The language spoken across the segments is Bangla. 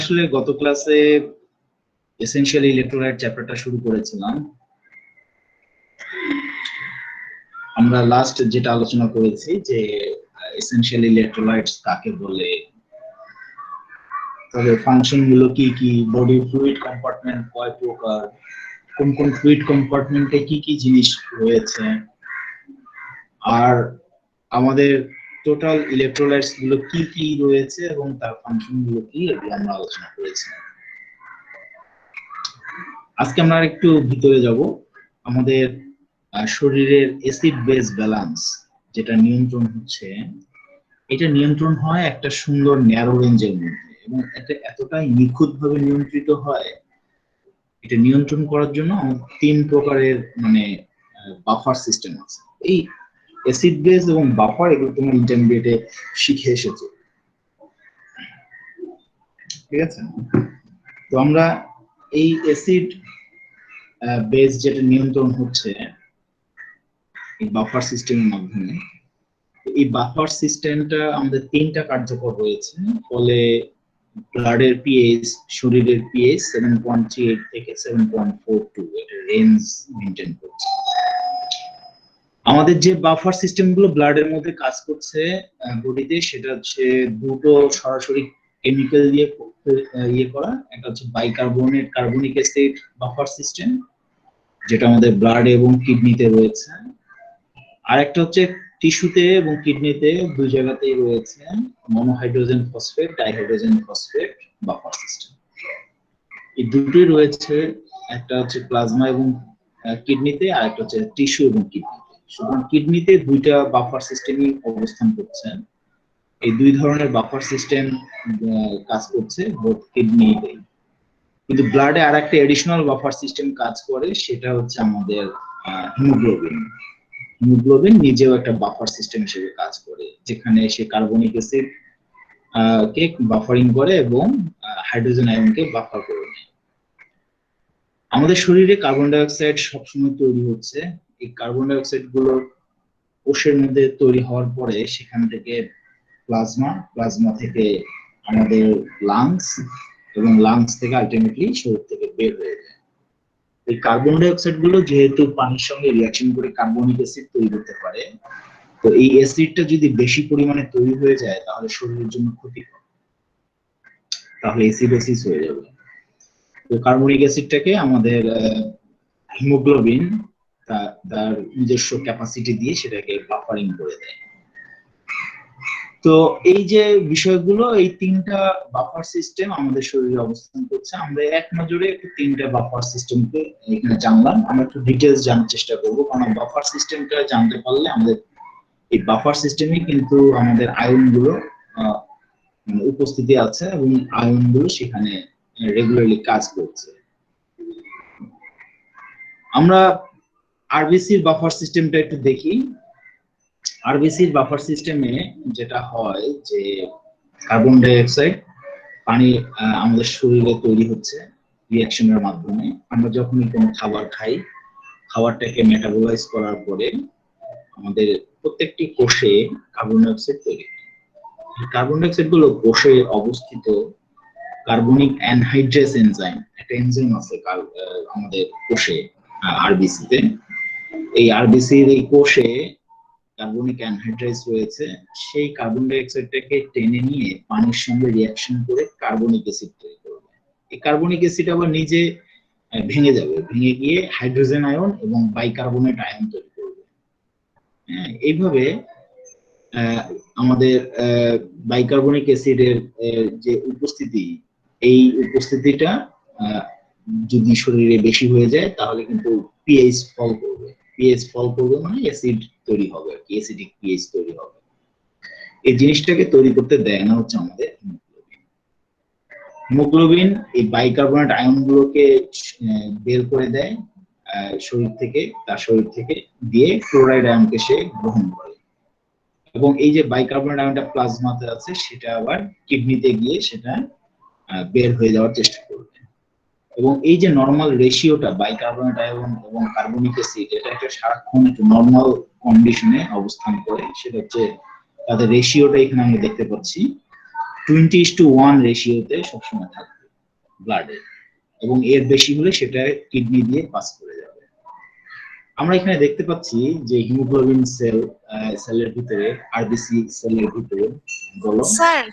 আসলে গত ক্লাসে এসেনশিয়াল ইলেকট্রোলাইট চ্যাপ্টারটা শুরু করেছিলাম। আমরা লাস্ট যেটা আলোচনা করেছি যে এসেনশিয়াল ইলেকট্রোলাইটস কাকে বলে, তাদের ফাংশন গুলো কি কি, বডি ফ্লুইড কম্পার্টমেন্ট কয় প্রকার, কোন কোন ফ্লুইড কম্পার্টমেন্টে কি কি জিনিস রয়েছে, আর আমাদের টোটাল ইলেকট্রোলাইটস গুলো কি কি রয়েছে এবং তার ফাংশন গুলো কি, এগুলো আমরা আলোচনা করেছি। আজকে আমরা একটু ভিতরে যাব। আমাদের শরীরের অ্যাসিড বেস ব্যালেন্স যেটা নিয়ন্ত্রণ হচ্ছে, এটা নিয়ন্ত্রণ হয় একটা সুন্দর ন্যারো রেঞ্জের মধ্যে এবং এটা এতটাই নিখুঁতভাবে নিয়ন্ত্রিত হয়। এটা নিয়ন্ত্রণ করার জন্য তিন প্রকারের বাফার সিস্টেম আছে। এই অ্যাসিড বেস এবং বাফার এগুলো তোমরা ইন্টারমিডিয়েটে শিখে এসেছো, ঠিক আছে? তো আমরা এই অ্যাসিড বেস যেটা নিয়ন্ত্রণ হচ্ছে এই বাফার সিস্টেমের মাধ্যমে, এই বাফার সিস্টেমটা আমাদের তিনটা কার্যকর রয়েছে। ফলে ব্লাডের পিএইচ, শরীরের পিএইচ 7.38 থেকে 7.42 এটা রেঞ্জ মেইনটেইন করছে। আমাদের যে বাফার সিস্টেম গুলো ব্লাডের মধ্যে কাজ করছে বডিতে, সেটা হচ্ছে দুটো সরাসরি কেমিক্যাল দিয়ে করা। একটা হচ্ছে bicarbonate carbonic acid buffer system, যেটা আমাদের ব্লাড এবং কিডনিতে রয়েছে। আর একটা হচ্ছে টিস্যুতে এবং কিডনিতে দুই জায়গাতেই রয়েছে monohydrogen phosphate, dihydrogen phosphate buffer system. এই দুটোই রয়েছে, একটা হচ্ছে প্লাজমা এবং কিডনিতে, আর একটা হচ্ছে টিস্যু এবং কিডনিতে। সুতরাং কিডনিতে দুইটা বাফার সিস্টেমই অবস্থান করছে। এই দুই ধরনের বাফার সিস্টেম কাজ করছে বোথ কিডনিতেই। কিন্তু ব্লাডে আর একটা এডিশনাল বাফার সিস্টেম কাজ করে, সেটা হচ্ছে আমাদের হিমোগ্লোবিন। হিমোগ্লোবিন নিজেও একটা বাফার সিস্টেম হিসেবে কাজ করে, যেখানে সে কার্বনিক অ্যাসিড কে বাফারিং করে এবং হাইড্রোজেন আয়নকে বাফার করে নেয়। আমাদের শরীরে কার্বন ডাই অক্সাইড সবসময় তৈরি হচ্ছে। এই কার্বন ডাই অক্সাইড গুলো কোষের মধ্যে তৈরি হওয়ার পরে সেখান থেকে প্লাজমা থেকে আমাদের লাংস, এবং লাংস থেকে আলটিমেটলি শরীর থেকে বের হয়ে যায়। এই কার্বন ডাই অক্সাইড গুলো যেহেতু পানির সঙ্গে রিঅ্যাকশন করে কার্বনিক অ্যাসিড তৈরি করতে পারে, তো এই অ্যাসিডটা যদি বেশি পরিমাণে তৈরি হয়ে যায় তাহলে শরীরের জন্য ক্ষতিকর, তাহলে অ্যাসিডোসিস হয়ে যাবে। তো কার্বনিক অ্যাসিডটাকে আমাদের হিমোগ্লোবিন তার নিজস্ব ক্যাপাসিটি দিয়ে সেটাকে বাফারিং করে দেয়। তো এই যে বিষয়গুলো, এই তিনটা বাফার সিস্টেম আমাদের শরীরে অবস্থান করছে। আমরা এক নজরে তিনটা বাফার সিস্টেমকে এখানে জানলাম। আমরা একটু ডিটেলস জানার চেষ্টা করবো, কারণ বাফার সিস্টেমটা জানতে পারলে আমাদের এই বাফার সিস্টেমে কিন্তু আমাদের আয়নগুলো উপস্থিতি আছে এবং আয়নগুলো সেখানে রেগুলারলি কাজ করছে। আমরা আরবিসির বাফার সিস্টেমটা একটু দেখি। আরবিসির বাফার সিস্টেমে যেটা হয় যে কার্বন ডাই অক্সাইড পানি আমাদের শরীরে তৈরি হচ্ছে রিঅ্যাকশনের মাধ্যমে। আমরা যখনই কোনো খাবার খাই, খাবারটাকে মেটাবলাইজ করার পরে আমাদের প্রত্যেকটি কোষে কার্বন ডাই অক্সাইড তৈরি হয়। কার্বন ডাই অক্সাইড গুলো কোষে অবস্থিত কার্বনিক অ্যানহাইড্রেস এনজাইম, একটা এনজাইম আছে আমাদের কোষে আরবিসিতে। এই আরবিসির এই কোষে কার্বনিক অ্যানহাইড্রাইজ রয়েছে। সেই কার্বন ডাই অক্সাইডটাকে টেনে নিয়ে পানির সঙ্গে রিঅ্যাকশন করে কার্বনিক অ্যাসিড তৈরি করবে। এই কার্বনিক অ্যাসিড আবার নিজে ভেঙে যাবে, ভেঙে গিয়ে হাইড্রোজেন আয়ন এবং বাইকার্বনেট আয়ন তৈরি করবে। এইভাবে আমাদের বাইকার্বনিক অ্যাসিডের যে উপস্থিতি, এই উপস্থিতিটা যদি শরীরে বেশি হয়ে যায় তাহলে কিন্তু পিএইচ ফল করবে। পিএইচ ফল করবে মানে অ্যাসিড তৈরি হবে, আর কি অ্যাসিডিক পিএইচ তৈরি হবে। এই জিনিসটাকে তৈরি করতে দেয় না হচ্ছে আমাদের হিমোগ্লোবিন। হিমোগ্লোবিন এই বাইকার্বনেট আয়নগুলোকে বের করে দেয় শরীর থেকে, তার শরীর থেকে দিয়ে ক্লোরাইড আয়নকে সে গ্রহণ করে। এবং এই যে বাইকার্বনেট আয়নটা প্লাজমাতে আছে, সেটা আবার কিডনিতে গিয়ে সেটা বের হয়ে যাওয়ার চেষ্টা করবে। এবং এই যে নরমাল রেশিওটা বাইকার্বনেট আয়ন এবং কার্বনিক অ্যাসিড, এটা একটা সারাক্ষণ একটা নরমাল কন্ডিশনে অবস্থান করে। সেটা হচ্ছে তাদের রেশিওটা এখানে আমরা দেখতে পাচ্ছি। 20:1 রেশিওতে সবসময় থাকবে ব্লাডে, এবং এর বেশি হলে সেটা কিডনি দিয়ে পাস করে যাবে। আমরা এখানে দেখতে পাচ্ছি যে হিমোগ্লোবিন সেলের ভিতরে, আরবিসি সেলের ভিতরে, বলো স্যার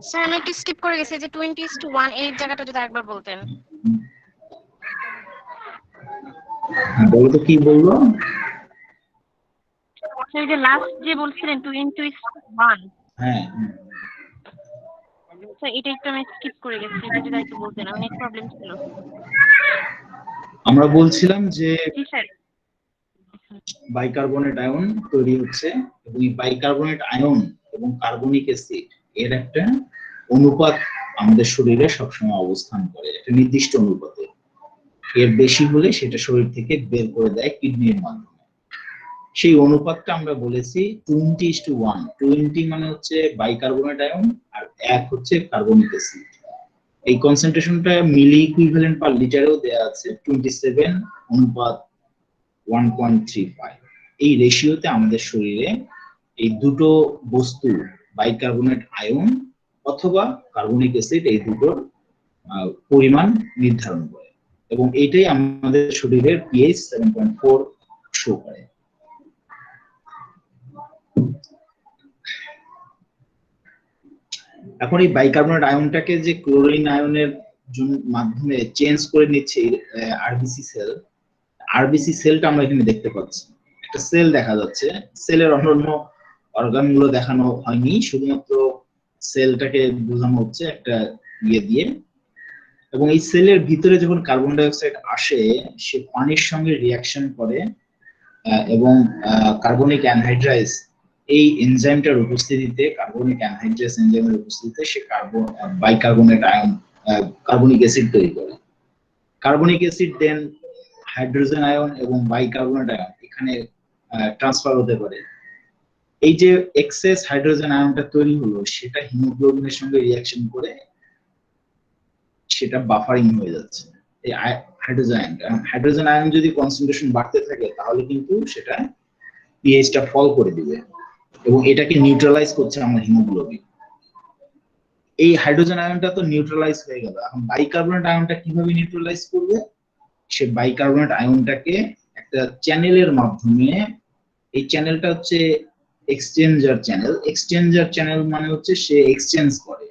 স্যার আমি একটু স্কিপ করে গেছি, যে 20:1 এই জায়গাটা যদি আরেকবার বলতেন। বলো তো কি বললো? স্যার যে লাস্ট যে বলছিলেন 20:1, হ্যাঁ, স্যার এটা একটু আমি স্কিপ করে গেছি, এটা যদি একটু বলতেন, আমার নেট প্রবলেম ছিল। আমরা বলছিলাম যে জি স্যার। বাইকার্বনেট আয়ন তৈরি হচ্ছে, এবং এই বাইকার্বনেট আয়ন এবং কার্বনিক অ্যাসিড এর একটা অনুপাত আমাদের শরীরে সবসময় অবস্থান করে, একটা নির্দিষ্ট অনুপাতে। এর বেশি হলে সেটা শরীর থেকে বের করে দেয় কিডনির মাধ্যমে। সেই অনুপাতটা আমরা বলেছি 20:1। 20 মানে হচ্ছে বাইকার্বনেট আয়ন, আর 1 হচ্ছে কার্বনিক অ্যাসিড। এই কনসেন্ট্রেশনটা মিলি ইকুইভ্যালেন্ট পার লিটারেও দেয়া আছে, 27:1.35। এই রেশিওতে আমাদের শরীরে এই দুটো বস্তু, বাইকার্বনেট আয়ন অথবা কার্বনিক অ্যাসিড, এই দুটোর পরিমাণ নির্ধারণ করে, এবং এটাই আমাদের শরীরের পিএইচ 7.4 শো করে। এখন এই বাইকার্বনেট আয়নটাকে যে ক্লোরিন আয়নের মাধ্যমে চেঞ্জ করে নিচ্ছে আরবিসি সেল, আরবিসি সেলটা আমরা এখানে দেখতে পাচ্ছি, একটা সেল দেখা যাচ্ছে। সেলের অন্যান্য অর্গান গুলো দেখানো হয়নি, শুধুমাত্র সেলটাকে বোঝানো হচ্ছে একটা ইয়ে দিয়ে। এবং এই সেলের ভিতরে যখন কার্বন ডাই অক্সাইড আসে, সে পানির সঙ্গে রিয়াকশন করে, এবং কার্বনিক অ্যানহাইড্রাইজ এই এনজাইমটার উপস্থিতিতে, কার্বনিক অ্যানহাইড্রাইজ এনজাইমের উপস্থিতিতে সে বাইকার্বনেট আয়ন, কার্বনিক অ্যাসিড তৈরি করে। কার্বনিক অ্যাসিড দেন হাইড্রোজেন আয়ন এবং বাইকার্বনেট আয়ন এখানে ট্রান্সফার হতে পারে। এই যে এক্সেস হাইড্রোজেন আয়নটা তৈরি হলো, সেটা হিমোগ্লোবিনের সঙ্গে রিয়াকশন করে সেটা বাফারিং হয়ে যাচ্ছে। এই হাইড্রোজেন আয়ন যদি কনসেন্ট্রেশন বাড়তে থাকে, তাহলে কিন্তু সেটা পিএইচটা ফল করে দিবে, এবং এটাকে নিউট্রালাইজ করছে আমার হিমোগ্লোবিন। এই হাইড্রোজেন আয়নটা তো নিউট্রালাইজ হয়ে গেল, এখন বাইকার্বনেট আয়নটা কিভাবে নিউট্রালাইজ করবে? সে বাইকার্বনেট আয়নটাকে একটা চ্যানেলের মাধ্যমে, এই চ্যানেলটা হচ্ছে এক্সচেঞ্জার চ্যানেল। এক্সচেঞ্জার চ্যানেল মানে হচ্ছে সে এক্সচেঞ্জ করে,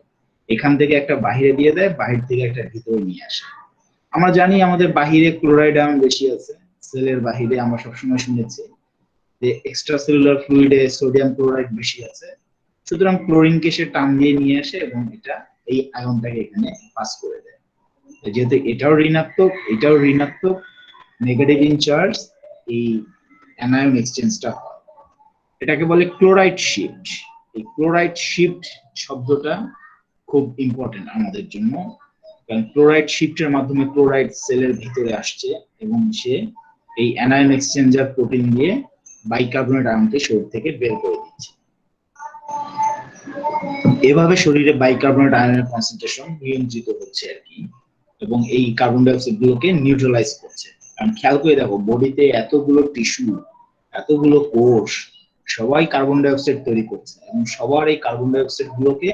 এখান থেকে একটা বাহিরে দিয়ে দেয়, বাহির থেকে একটা ভিতরে নিয়ে আসে। আমরা জানি আমাদের বাহিরে ক্লোরাইড আয়ন বেশি আছে, সেলের বাহিরে আমরা সবসময় শুনেছি যে এক্সট্রা সেলুলার ফ্লুইডে সোডিয়াম ক্লোরাইড বেশি আছে। সুতরাং ক্লোরিনকে সে টান দিয়ে নিয়ে আসে এবং এটা এই আয়নটাকে এখানে পাস করে দেয়। যেহেতু এটাও ঋণাত্মক, এটাও ঋণাত্মক, নেগেটিভ ইনচার্জ, এই অ্যানায়ন এক্সচেঞ্জটা হয়। এটাকে বলে ক্লোরাইড শিফট। এই ক্লোরাইড শিফট শব্দটা খুব ইম্পর্টেন্ট আমাদের জন্য, কারণ ক্লোরাইড শিফটের মাধ্যমে ক্লোরাইড সেলের ভিতরে আসছে, এবং সে এই অ্যানায়ন এক্সচেঞ্জার প্রোটিন দিয়ে বাইকার্বনেট আয়নকে শরীর থেকে বের করে দিচ্ছে। এভাবে শরীরে বাইকার্বনেট আয়নের কনসেন্ট্রেশন নিয়ন্ত্রিত হচ্ছে আর কি, এবং এই কার্বন ডাই অক্সাইড গুলোকে নিউট্রালাইজ করছে। কারণ খেয়াল করে দেখো, বডিতে এতগুলো টিস্যু, এতগুলো কোষ, সবাই কার্বন ডাই অক্সাইড তৈরি করছে, এবং সবার এই কার্বন ডাই অক্সাইড গুলোকে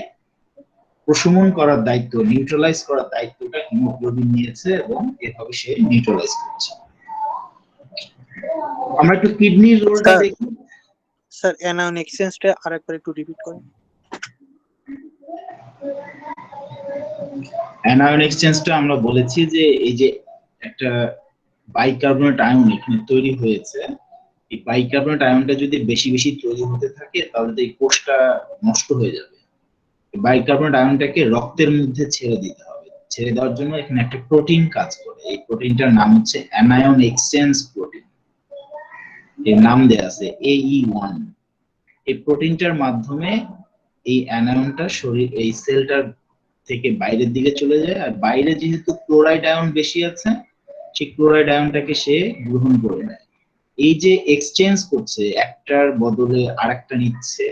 প্রশমন করার দায়িত্ব, নিউট্রালাইজ করার দায়িত্বটা হিমোগ্লোবিন নিয়েছে, এবং এভাবে সে নিউট্রালাইজ করছে। আমরা একটু কিডনির রোলটা দেখি। স্যার অ্যানায়ন এক্সচেঞ্জটা আরেকবার একটু রিপিট করেন। অ্যানায়ন এক্সচেঞ্জটা আমরা বলেছি যে এই যে একটা বাইকার্বনেট আয়ন এখানে তৈরি হয়েছে, এই বাইকার্বনেট আয়নটা যদি বেশি বেশি তৈরি হতে থাকে, তাহলে তো এই কোষটা নষ্ট হয়ে যাবে। বাইকার্বনেট আয়নটাকে রক্তের মধ্যে ছেড়ে দিতে হবে। ছেড়ে দেওয়ার জন্য এখানে একটা প্রোটিন কাজ করে, এই প্রোটিনটার নাম হচ্ছে অ্যানায়ন এক্সচেঞ্জ প্রোটিন, এর নাম দেয়া আছে AE1। এই প্রোটিনটার মাধ্যমে এই অ্যানায়নটা শরীর, এই সেলটার থেকে বাইরের দিকে চলে যায়, আর বাইরে যেহেতু ক্লোরাইড আয়ন বেশি আছে, সেই ক্লোরাইড আয়নটাকে সে গ্রহণ করে নেয়। এই যে এক্সচেঞ্জ করছে, একটার বদলে আরেকটা নিচ্ছে,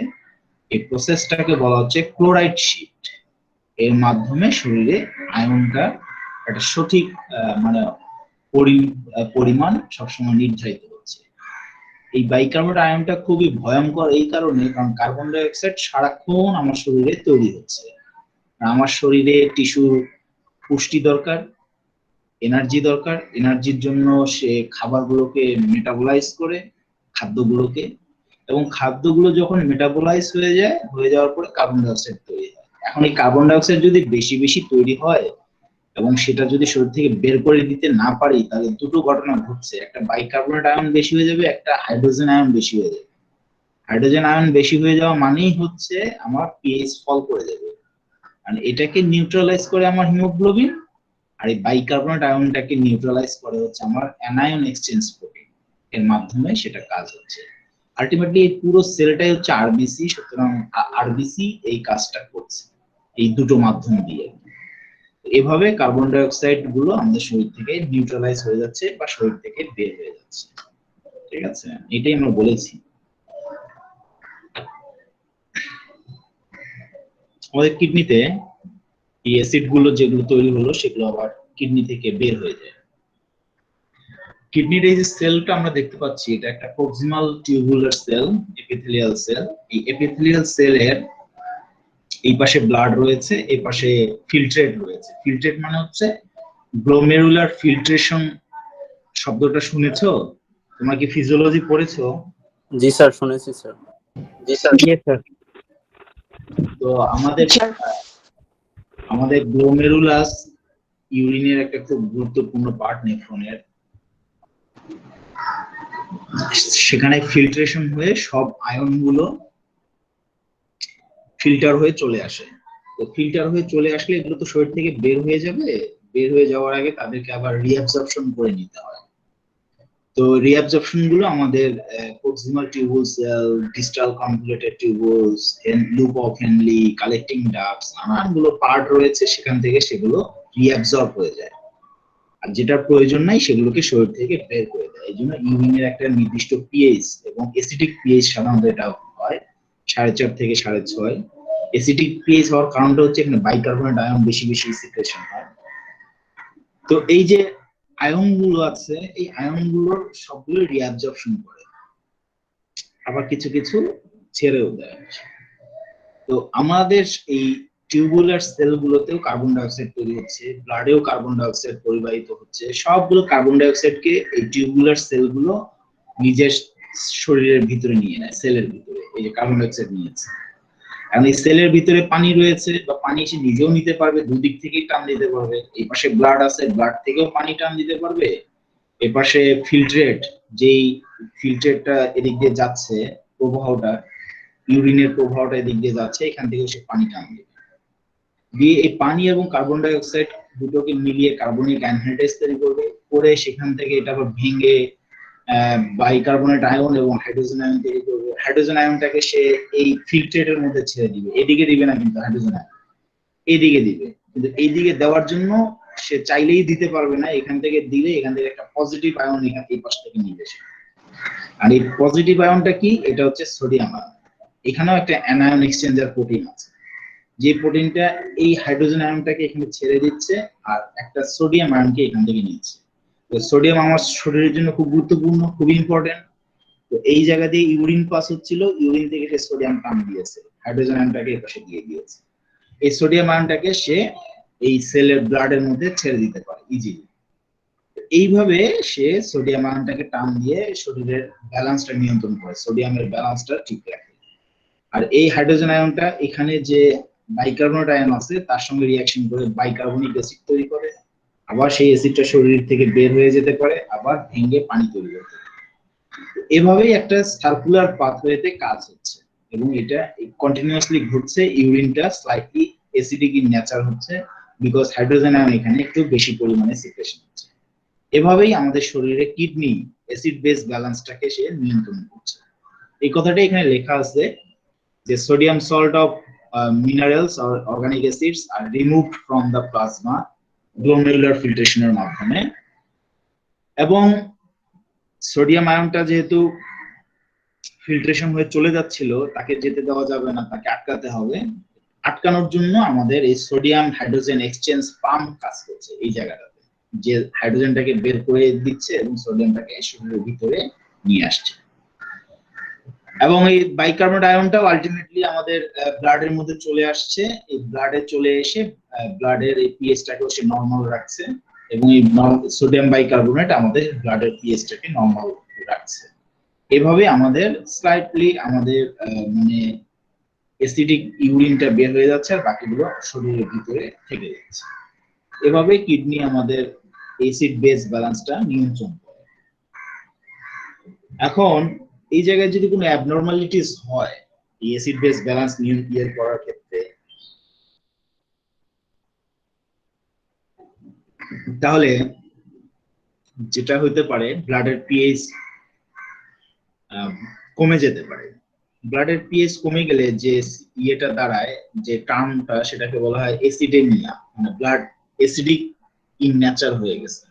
এই প্রসেসটাকে বলা হচ্ছে ক্লোরাইড শিফট। এর মাধ্যমে শরীরে আয়নটা একটা সঠিক মানে পরিমাণ সবসময় নির্ধারিত হচ্ছে। এই বাইকার্বনেট আয়নটা খুবই ভয়ঙ্কর এই কারণে, কারণ কার্বন ডাই অক্সাইড সারাক্ষণ আমার শরীরে তৈরি হচ্ছে। আর আমার শরীরে টিস্যু পুষ্টি দরকার, এনার্জি দরকার। এনার্জির জন্য সে খাবারগুলোকে মেটাবলাইজ করে, খাদ্যগুলোকে, এবং খাদ্যগুলো যখন মেটাবলাইজ হয়ে যাওয়ার পরে কার্বন ডাই অক্সাইড তৈরি হয়। এখন এই কার্বন ডাই অক্সাইড যদি বেশি বেশি তৈরি হয় এবং সেটা যদি শরীর থেকে বের করে দিতে না পারি, তাহলে দুটো ঘটনা ঘটছে, একটা বাইকার্বনেট আয়ন বেশি হয়ে যাবে, একটা হাইড্রোজেন আয়ন বেশি হয়ে যাবে। হাইড্রোজেন আয়ন বেশি হয়ে যাওয়া মানেই হচ্ছে আমার পিএইচ ফল করে যাবে, আর এটাকে নিউট্রালাইজ করে আমার হিমোগ্লোবিন, আর এই বাইকার্বনেট আয়নটাকে নিউট্রালাইজ করে হচ্ছে আমার অ্যানায়ন এক্সচেঞ্জ প্রোটিন, এর মাধ্যমে সেটা কাজ হচ্ছে। আলটিমেটলি এই পুরো সেলটাই হচ্ছে আরবিসি, সুতরাং আরবিসি এই কাজটা করছে এই দুটো মাধ্যম দিয়ে। এভাবে কার্বন ডাই অক্সাইড গুলো আমাদের শরীর থেকে নিউট্রালাইজ হয়ে যাচ্ছে বা শরীর থেকে বের হয়ে যাচ্ছে। ঠিক আছে, এটাই আমরা বলেছি। আমাদের কিডনিতে এই অ্যাসিড গুলো যেগুলো তৈরি হলো সেগুলো আবার কিডনি থেকে বের হয়ে যায়। কিডনির এই যে সেলটা আমরা দেখতে পাচ্ছি, এটা একটা proximal tubular cell, epithelial cell. এই এপিথেলিয়াল সেলের এই পাশে ব্লাড রয়েছে, এই পাশে ফিল্ট্রেট রয়েছে। ফিল্ট্রেট মানে হচ্ছে গ্লোমেরুলার ফিল্ট্রেশন। শব্দটা শুনেছো? তোমরা কি ফিজিওলজি পড়েছো? জি স্যার, শুনেছি স্যার। জি স্যার। তো আমাদের গ্লোমেরুলাস ইউরিনের একটা খুব গুরুত্বপূর্ণ পার্ট নেফ্রনের। সেখানে ফিল্ট্রেশন হয়ে সব আয়ন গুলো ফিল্টার হয়ে চলে আসে। তো ফিল্টার হয়ে চলে আসলে এগুলো তো শরীর থেকে বের হয়ে যাবে, বের হয়ে যাওয়ার আগে তাদেরকে আবার রিঅ্যাবজর্পশন করে নিতে হয়। তো রিঅ্যাবজর্পশন গুলো আমাদের proximal tubule cell, distal convoluted tubules, loop of Henle, collecting ducts, নানানগুলো পার্ট রয়েছে, সেখান থেকে সেগুলো রিঅ্যাবজর্ব হয়ে যায়। আর যেটা প্রয়োজন নাই সেগুলোকে শরীর থেকে বের করে দেয়। এই জন্য ইউরিনের একটা নির্দিষ্ট পিএইচ, এবং এসিডিক পিএইচ সাধারণত এটা হয় 4.5 থেকে 6.5। এসিডিক পিএইচ হওয়ার কারণটা হচ্ছে এখানে বাইকার্বনেট আয়ন বেশি বেশি সিক্রেশন হয়। তো এই যে আয়ন গুলো আছে, এই আয়ন গুলোর সবগুলো রিঅ্যাবজর্পশন করে, আবার কিছু কিছু ছেড়েও দেয়। তো আমাদের এই টিউবুলার সেলগুলোতেও কার্বন ডাই অক্সাইড তৈরি হচ্ছে, ব্লাডেও কার্বন ডাই অক্সাইড পরিবাহিত হচ্ছে। সবগুলো কার্বন ডাই অক্সাইডকে এই টিউবুলার সেলগুলো নিজের শরীরের ভিতরে নিয়ে নেয়, সেলের ভিতরে এই যে কার্বন ডাই অক্সাইড নিয়েছে। কারণ এই সেলের ভিতরে পানি রয়েছে, বা পানি এসে নিজেও নিতে পারবে, দুদিক থেকেই টান দিতে পারবে। এই পাশে ব্লাড আছে, ব্লাড থেকেও পানি টান দিতে পারবে। এ পাশে ফিল্ট্রেট, যেই ফিল্ট্রেটটা এদিক দিয়ে যাচ্ছে, প্রবাহটা, ইউরিনের প্রবাহটা এদিক দিয়ে যাচ্ছে, এখান থেকে সে পানি টান দিবে, দিয়ে এই পানি এবং কার্বন ডাই অক্সাইড দুটোকে মিলিয়ে কার্বনিক অ্যানহাইড্রাইড তৈরি করবে, করে সেখান থেকে এটা আবার ভেঙে বাইকার্বনেট আয়ন এবং হাইড্রোজেন আয়ন তৈরি করবে। হাইড্রোজেন আয়নটাকে সে এই ফিল্ট্রেটের মধ্যে ছেড়ে দিবে, এদিকে দিবে না কিন্তু হাইড্রোজেন আয়ন এইদিকে দিবে, কিন্তু এইদিকে দেওয়ার জন্য সে চাইলেই দিতে পারবে না। এখান থেকে দিলে এখান থেকে একটা পজিটিভ আয়ন এই পাশ থেকে নিবে সে। আর এই পজিটিভ আয়নটা কি? এটা হচ্ছে সোডিয়াম আয়ন। এখানেও একটা অ্যানায়ন এক্সচেঞ্জার প্রোটিন আছে, যে প্রোটিনটা এই হাইড্রোজেন আয়নটাকে এখানে ছেড়ে দিচ্ছে আর একটা সোডিয়াম আয়নকে এখান থেকে নিচ্ছে। তো সোডিয়াম আমার শরীরের জন্য খুব গুরুত্বপূর্ণ, খুব ইম্পর্টেন্ট। তো এই জায়গা দিয়ে ইউরিন পাস হচ্ছিল, ইউরিন থেকে সে সোডিয়াম টান দিয়েছে, হাইড্রোজেন আয়নটাকে এই পাশে দিয়ে দিয়েছে। এই সোডিয়াম আয়নটাকে সে এই সেলের ব্লাডের মধ্যে ছেড়ে দিতে পারে ইজিলি। এইভাবে সে সোডিয়াম আয়নটাকে টান দিয়ে শরীরের ব্যালেন্সটা নিয়ন্ত্রণ করে, সোডিয়ামের ব্যালেন্সটা ঠিক রাখে। আর এই হাইড্রোজেন আয়নটা এখানে যে বাইকার্বনেট আয়ন আছে তার সঙ্গে রিঅ্যাকশন করে বাইকার্বনিক অ্যাসিড তৈরি করে, আবার সেই অ্যাসিডটা শরীর থেকে বের হয়ে যেতে পারে, আবার ভেঙে পানি তৈরি করতে পারে। এভাবেই একটা সার্কুলার পাথওয়েতে কাজ হচ্ছে, এবং এটা কন্টিনিউয়াসলি ঘটছে। ইউরিনটা স্লাইটলি অ্যাসিডিক ইন নেচার হচ্ছে, বিকজ হাইড্রোজেন আয়ন এখানে একটু বেশি পরিমাণে সিক্রেশন হচ্ছে। এভাবেই আমাদের শরীরে কিডনি অ্যাসিড বেস ব্যালেন্সটাকে সে নিয়ন্ত্রণ করছে। এই কথাটা এখানে লেখা আছে যে sodium salt of minerals or organic acids are removed from the plasma glomerular filtration এর মাধ্যমে। এবং সোডিয়াম আয়নটা যেহেতু ফিল্ট্রেশন হয়ে চলে যাচ্ছিল, তাকে যেতে দেওয়া যাবে না, তাকে আটকাতে হবে। আটকানোর জন্য আমাদের এই সোডিয়াম হাইড্রোজেন এক্সচেঞ্জ পাম্প কাজ করছে এই জায়গাটাতে, যে হাইড্রোজেনটাকে বের করে দিচ্ছে এবং সোডিয়ামটাকে শরীরের ভিতরে নিয়ে আসছে। এবং এই বাইকার্বনেট আয়নটাও আলটিমেটলি আমাদের ব্লাডের মধ্যে চলে আসছে, এই ব্লাডে চলে এসে ব্লাডের এই পিএইচটাকে সে নরমাল রাখছে, এবং এই সোডিয়াম বাইকার্বনেট আমাদের ব্লাডের পিএইচটাকে নরমাল রাখছে। এভাবে আমাদের স্লাইটলি আমাদের মানে অ্যাসিডিক ইউরিনটা বের হয়ে যাচ্ছে আর বাকিগুলো শরীরের ভিতরে থেকে যাচ্ছে। এভাবে কিডনি আমাদের অ্যাসিড বেস ব্যালেন্সটা নিয়ন্ত্রণ করে। এখন এই জায়গায় যদি কোনো অ্যাবনরমালিটিস হয় এই অ্যাসিড বেস ব্যালেন্স নিয়ন্ত্রণ করার ক্ষেত্রে, তাহলে যেটা হতে পারে ব্লাডের পিএইচ কমে যেতে পারে। ব্লাডের পিএইচ কমে গেলে যে ইয়েটা দাঁড়ায়, যে টার্মটা, সেটাকে বলা হয় অ্যাসিডেমিয়া, মানে ব্লাড অ্যাসিডিক ইন নেচার হয়ে গেছে।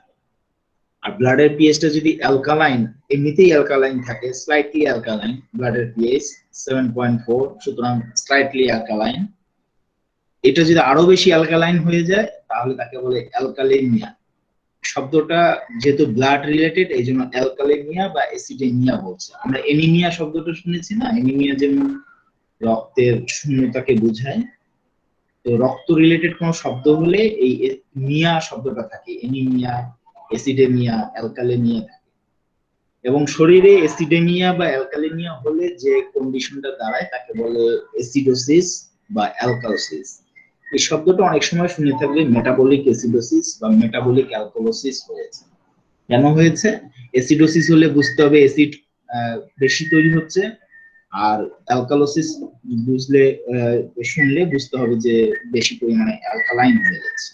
আর ব্লাডের পিএইচটা যদি অ্যালকালাইন, এমনিতেই অ্যালকালাইন থাকে, স্লাইটলি অ্যালকালাইন, ব্লাডের পিএইচ 7.4, সুতরাং স্লাইটলি অ্যালকালাইন, এটা যদি আরো বেশি অ্যালকালাইন হয়ে যায় তাহলে তাকে বলে অ্যালকালেমিয়া। শব্দটা যেহেতু ব্লাড রিলেটেড এই জন্য অ্যালকালেমিয়া বা অ্যাসিডেমিয়া বলছে। আমরা এনিমিয়া শব্দটা শুনেছি না, এনিমিয়া যেমন রক্তের শূন্যতাকে বোঝায়, তো রক্ত রিলেটেড কোন শব্দ হলে এই মিয়া শব্দটা থাকে, এনিমিয়া, অ্যাসিডেমিয়া, অ্যালকালেমিয়া থাকে। এবং শরীরে অ্যাসিডেমিয়া বা অ্যালকালেমিয়া হলে যে কন্ডিশনটা দাঁড়ায় তাকে বলে অ্যাসিডোসিস বা অ্যালকালোসিস। এই শব্দটা অনেক সময় শুনে থাকলে মেটাবলিক অ্যাসিডোসিস বা মেটাবলিক অ্যালকালোসিস হয়েছে। কেন হয়েছে? অ্যাসিডোসিস হলে বুঝতে হবে অ্যাসিড বেশি তৈরি হচ্ছে, আর অ্যালকালোসিস শুনলে বুঝতে হবে যে বেশি পরিমাণে অ্যালকালাইন হয়ে যাচ্ছে।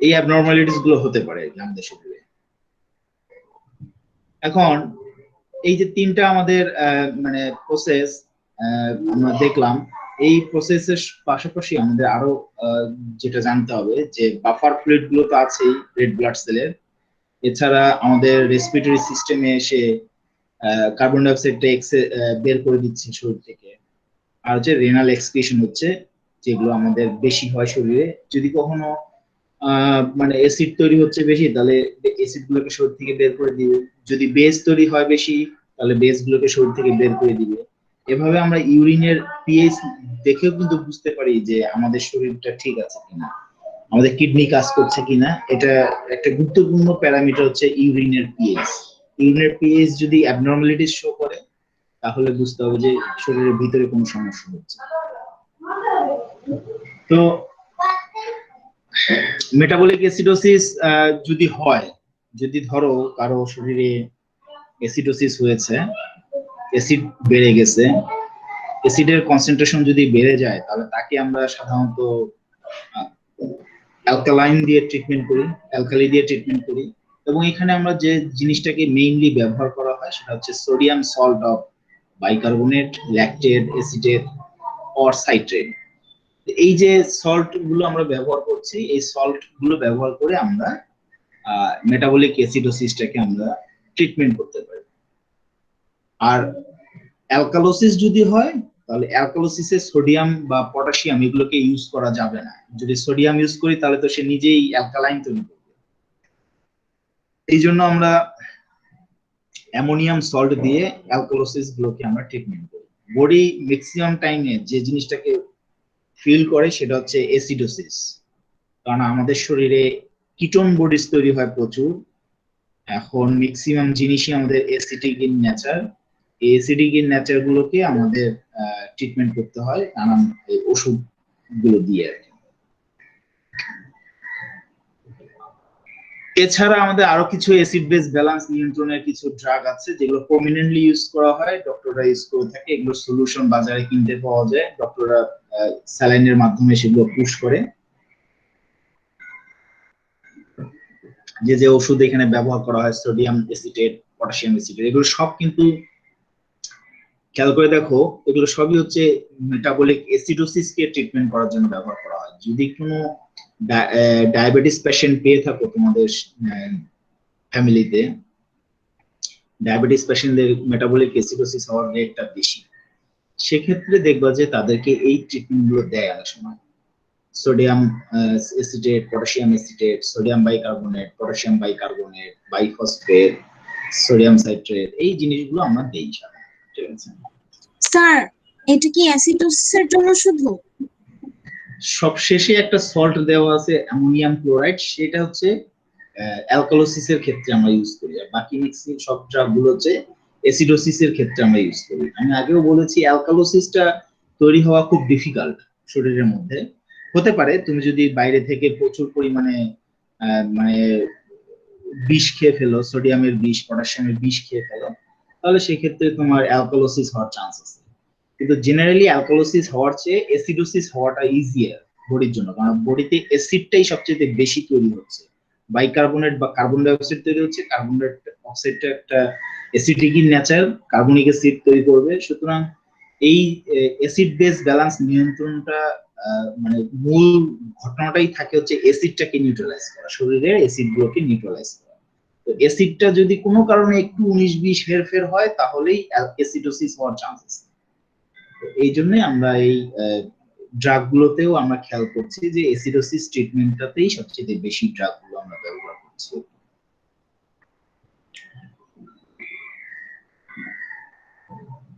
এই অ্যাবনরমালিটিস গুলো হতে পারে আমাদের শরীরে। এখন এই যে তিনটা আমাদের মানে প্রসেস আমরা দেখলাম, এই প্রসেসের পাশাপাশি আমাদের আরো যেটা জানতে হবে যে বাফার ফ্লুইড গুলো তো আছেই রেড ব্লাড সেলের, এছাড়া আমাদের রেসপিরেটরি সিস্টেমে এসে কার্বন ডাই অক্সাইডটা বের করে দিচ্ছে শরীর থেকে, আর হচ্ছে রেনাল এক্সক্রিশন হচ্ছে, যেগুলো আমাদের বেশি হয় শরীরে। যদি কখনো মানে অ্যাসিড তৈরি হচ্ছে বেশি তাহলে অ্যাসিড গুলোকে শরীর থেকে বের করে দিবে, যদি বেস তৈরি হয় বেশি তাহলে বেস গুলোকে শরীর থেকে বের করে দিবে। এভাবে আমরা ইউরিনের পিএইচ দেখেও কিন্তু বুঝতে পারি যে আমাদের শরীরটা ঠিক আছে কিনা, আমাদের কিডনি কাজ করছে কিনা। এটা একটা গুরুত্বপূর্ণ প্যারামিটার হচ্ছে ইউরিনের পিএইচ। ইউরিনের পিএইচ যদি অ্যাবনরমালিটিস শো করে তাহলে বুঝতে হবে যে শরীরের ভিতরে কোনো সমস্যা হচ্ছে। তো মেটাবলিক অ্যাসিডোসিস যদি হয়, যদি ধরো কারো শরীরে অ্যাসিডোসিস হয়েছে, অ্যাসিড বেড়ে গেছে, অ্যাসিডের কনসেন্ট্রেশন যদি বেড়ে যায় তাহলে তাকে আমরা সাধারণত অ্যালকালাইন দিয়ে ট্রিটমেন্ট করি, অ্যালকালি দিয়ে ট্রিটমেন্ট করি। এবং এখানে আমরা যে জিনিসটাকে মেইনলি ব্যবহার করা হয় সেটা হচ্ছে sodium salt of bicarbonate, lactate, acetate or citrate. এই যে সল্ট গুলো আমরা ব্যবহার করছি, এই সল্ট গুলো ব্যবহার করে আমরা মেটাবলিক অ্যাসিডোসিসটাকে আমরা ট্রিটমেন্ট করতে পারি। আর অ্যালকালোসিস যদি হয় তাহলে অ্যালকালোসিসে সোডিয়াম বা পটাশিয়াম এগুলোকে ইউজ করা যাবে না। যদি সোডিয়াম ইউজ করি তাহলে তো সে নিজেই অ্যালকালাইন তৈরি করবে। এই জন্য আমরা অ্যামোনিয়াম সল্ট দিয়ে অ্যালকালোসিস গুলোকে আমরা ট্রিটমেন্ট করি। বডি ম্যাক্সিমাম টাইমে যে জিনিসটাকে ফিল করে সেটা হচ্ছে অ্যাসিডোসিস, কারণ আমাদের শরীরে কিটোন বডিজ তৈরি হয় প্রচুর। এখন ম্যাক্সিমাম জিনিসই আমাদের অ্যাসিডিক ইন নেচার, এই অ্যাসিডিক ইন নেচার গুলোকে আমাদের ট্রিটমেন্ট করতে হয় নানান ওষুধ গুলো দিয়ে আর কি। এছাড়া আমাদের আরো কিছু অ্যাসিড বেস ব্যালেন্স নিয়ন্ত্রণের কিছু ড্রাগ আছে যেগুলো প্রমিনেন্টলি ইউজ করা হয়, ডক্টররা ইউজ করে থাকে। এগুলো সলিউশন বাজারে কিনতে পাওয়া যায়, ডক্টররা স্যালাইনের মাধ্যমে সেগুলো পুশ করে। যে যে ওষুধ এখানে ব্যবহার করা হয়, সোডিয়াম অ্যাসিটেট, পটাশিয়াম অ্যাসিটেট, এগুলো সব কিন্তু খেয়াল করে দেখো, এগুলো সবই হচ্ছে মেটাবলিক অ্যাসিডোসিস কে ট্রিটমেন্ট করার জন্য ব্যবহার করা হয়। যদি কোনো ডায়াবেটিস পেশেন্ট পেয়ে থাকো তোমাদের ফ্যামিলিতে, ডায়াবেটিস পেশেন্টদের মেটাবলিক অ্যাসিডোসিস হওয়ার রেটটা বেশি, সেক্ষেত্রে দেখবা যে তাদেরকে এই ট্রিটমেন্ট গুলো দেয় অনেক সময়। Sodium acetate, potassium acetate, sodium bicarbonate, potassium bicarbonate, biphosphate, sodium citrate, এই জিনিসগুলো আমরা দেই সাধারণত, ঠিক আছে। স্যার এটা কি অ্যাসিডোসিসের জন্য শুধু? সবশেষে একটা সল্ট দেওয়া আছে অ্যামোনিয়াম ক্লোরাইড, সেটা হচ্ছে অ্যালকালোসিসের ক্ষেত্রে আমরা ইউজ করি, আর বাকি মিক্সিং সব ড্রাগগুলো হচ্ছে অ্যাসিডোসিসের ক্ষেত্রে আমরা ইউজ করি। আমি আগেও বলেছি অ্যালকালোসিসটা তৈরি হওয়া খুব ডিফিকাল্ট শরীরের মধ্যে। হতে পারে তুমি যদি বাইরে থেকে প্রচুর পরিমাণে মানে বিষ খেয়ে ফেলো, সোডিয়ামের বিষ, পটাশিয়ামের বিষ খেয়ে ফেলো, তাহলে সেক্ষেত্রে তোমার অ্যালকালোসিস হওয়ার চান্স আছে। কিন্তু জেনারেলি অ্যালকালোসিস হওয়ার চেয়ে অ্যাসিডোসিস হওয়াটা ইজিয়ার বডির জন্য, কারণ বডিতে অ্যাসিডটাই সবচেয়ে বেশি তৈরি হচ্ছে। বাইকার্বনেট বা কার্বন ডাই অক্সাইড তৈরি হচ্ছে, কার্বন ডাই অক্সাইডটা একটা acidic in nature, carbonic acid তৈরি করবে। সুতরাং এই অ্যাসিড বেস ব্যালেন্স নিয়ন্ত্রণটা মানে মূল ঘটনাটাই থাকে হচ্ছে অ্যাসিডটাকে নিউট্রালাইজ করা, শরীরের অ্যাসিড গুলোকে নিউট্রালাইজ করা। তো অ্যাসিডটা যদি কোনো কারণে একটু 19-20 হেরফের হয় তাহলেই অ্যাসিডোসিস হওয়ার চান্স আছে। এই জন্য আমরা এই ড্রাগ গুলোতেও আমরা খেয়াল করছি যে অ্যাসিডোসিস ট্রিটমেন্টটাতেই সবচেয়ে বেশি ড্রাগ গুলো আমরা ব্যবহার করছি।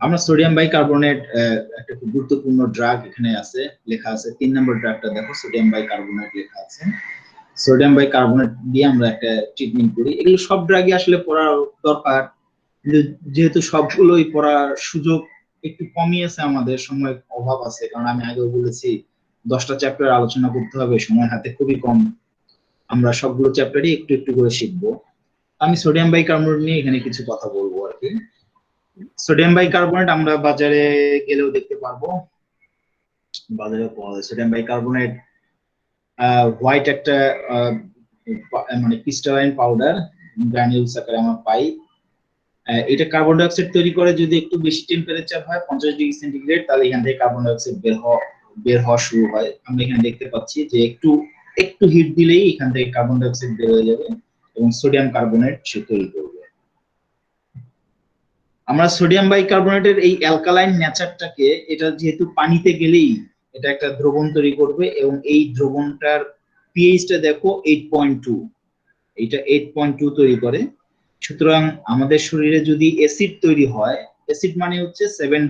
আমরা সোডিয়াম বাইকার্বনেট একটা খুব গুরুত্বপূর্ণ ড্রাগ এখানে আছে, লেখা আছে 3 নম্বর ড্রাগটা দেখো, সোডিয়াম বাইকার্বনেট লেখা আছে। সোডিয়াম বাইকার্বনেট দিয়ে আমরা একটা ট্রিটমেন্ট করি। এগুলো সব ড্রাগই আসলে পড়ার দরকার, যেহেতু সবগুলোই পড়ার সুযোগ একটু কমই আছে, আমাদের সময় অভাব আছে, কারণ আমি আগেও বলেছি 10টা চ্যাপ্টার আলোচনা করতে হবে, সময় হাতে খুবই কম। আমরা সবগুলো চ্যাপ্টারই একটু একটু করে শিখবো। আমি সোডিয়াম বাইকার্বনেট নিয়ে এখানে কিছু কথা বলবো আর কি। সোডিয়াম বাইকার্বনেট আমরা বাজারে গেলেও দেখতে পারবো, বাজারে পাওয়া যায় সোডিয়াম বাইকার্বনেট হোয়াইট একটা মানে ক্রিস্টালাইন পাউডার, গ্রানিউলস আকারে আমরা পাই। এটা কার্বন ডাই অক্সাইড তৈরি করে যদি একটু বেশি টেম্পারেচার হয় 50 ডিগ্রি সেন্টিগ্রেড, তাহলে এখান থেকে কার্বন ডাই অক্সাইড বের হওয়া শুরু হয়। আমরা এখানে দেখতে পাচ্ছি যে একটু হিট দিলেই এখান থেকে কার্বন ডাই অক্সাইড বের হয়ে যাবে এবং সোডিয়াম কার্বনেট সে তৈরি করবে। আমরা সোডিয়াম বাইকার্বনেটের এই অ্যালকালাইন নেচারটাকে, এটা যেহেতু পানিতে গেলেই এটা একটা দ্রবণ তৈরি করবে, এবং এই দ্রবণটার পিএইচটা দেখো 8.2, এটা 8.2 তৈরি করে। সুতরাং আমাদের শরীরে যদি অ্যাসিড তৈরি হয়, অ্যাসিড মানে হচ্ছে 7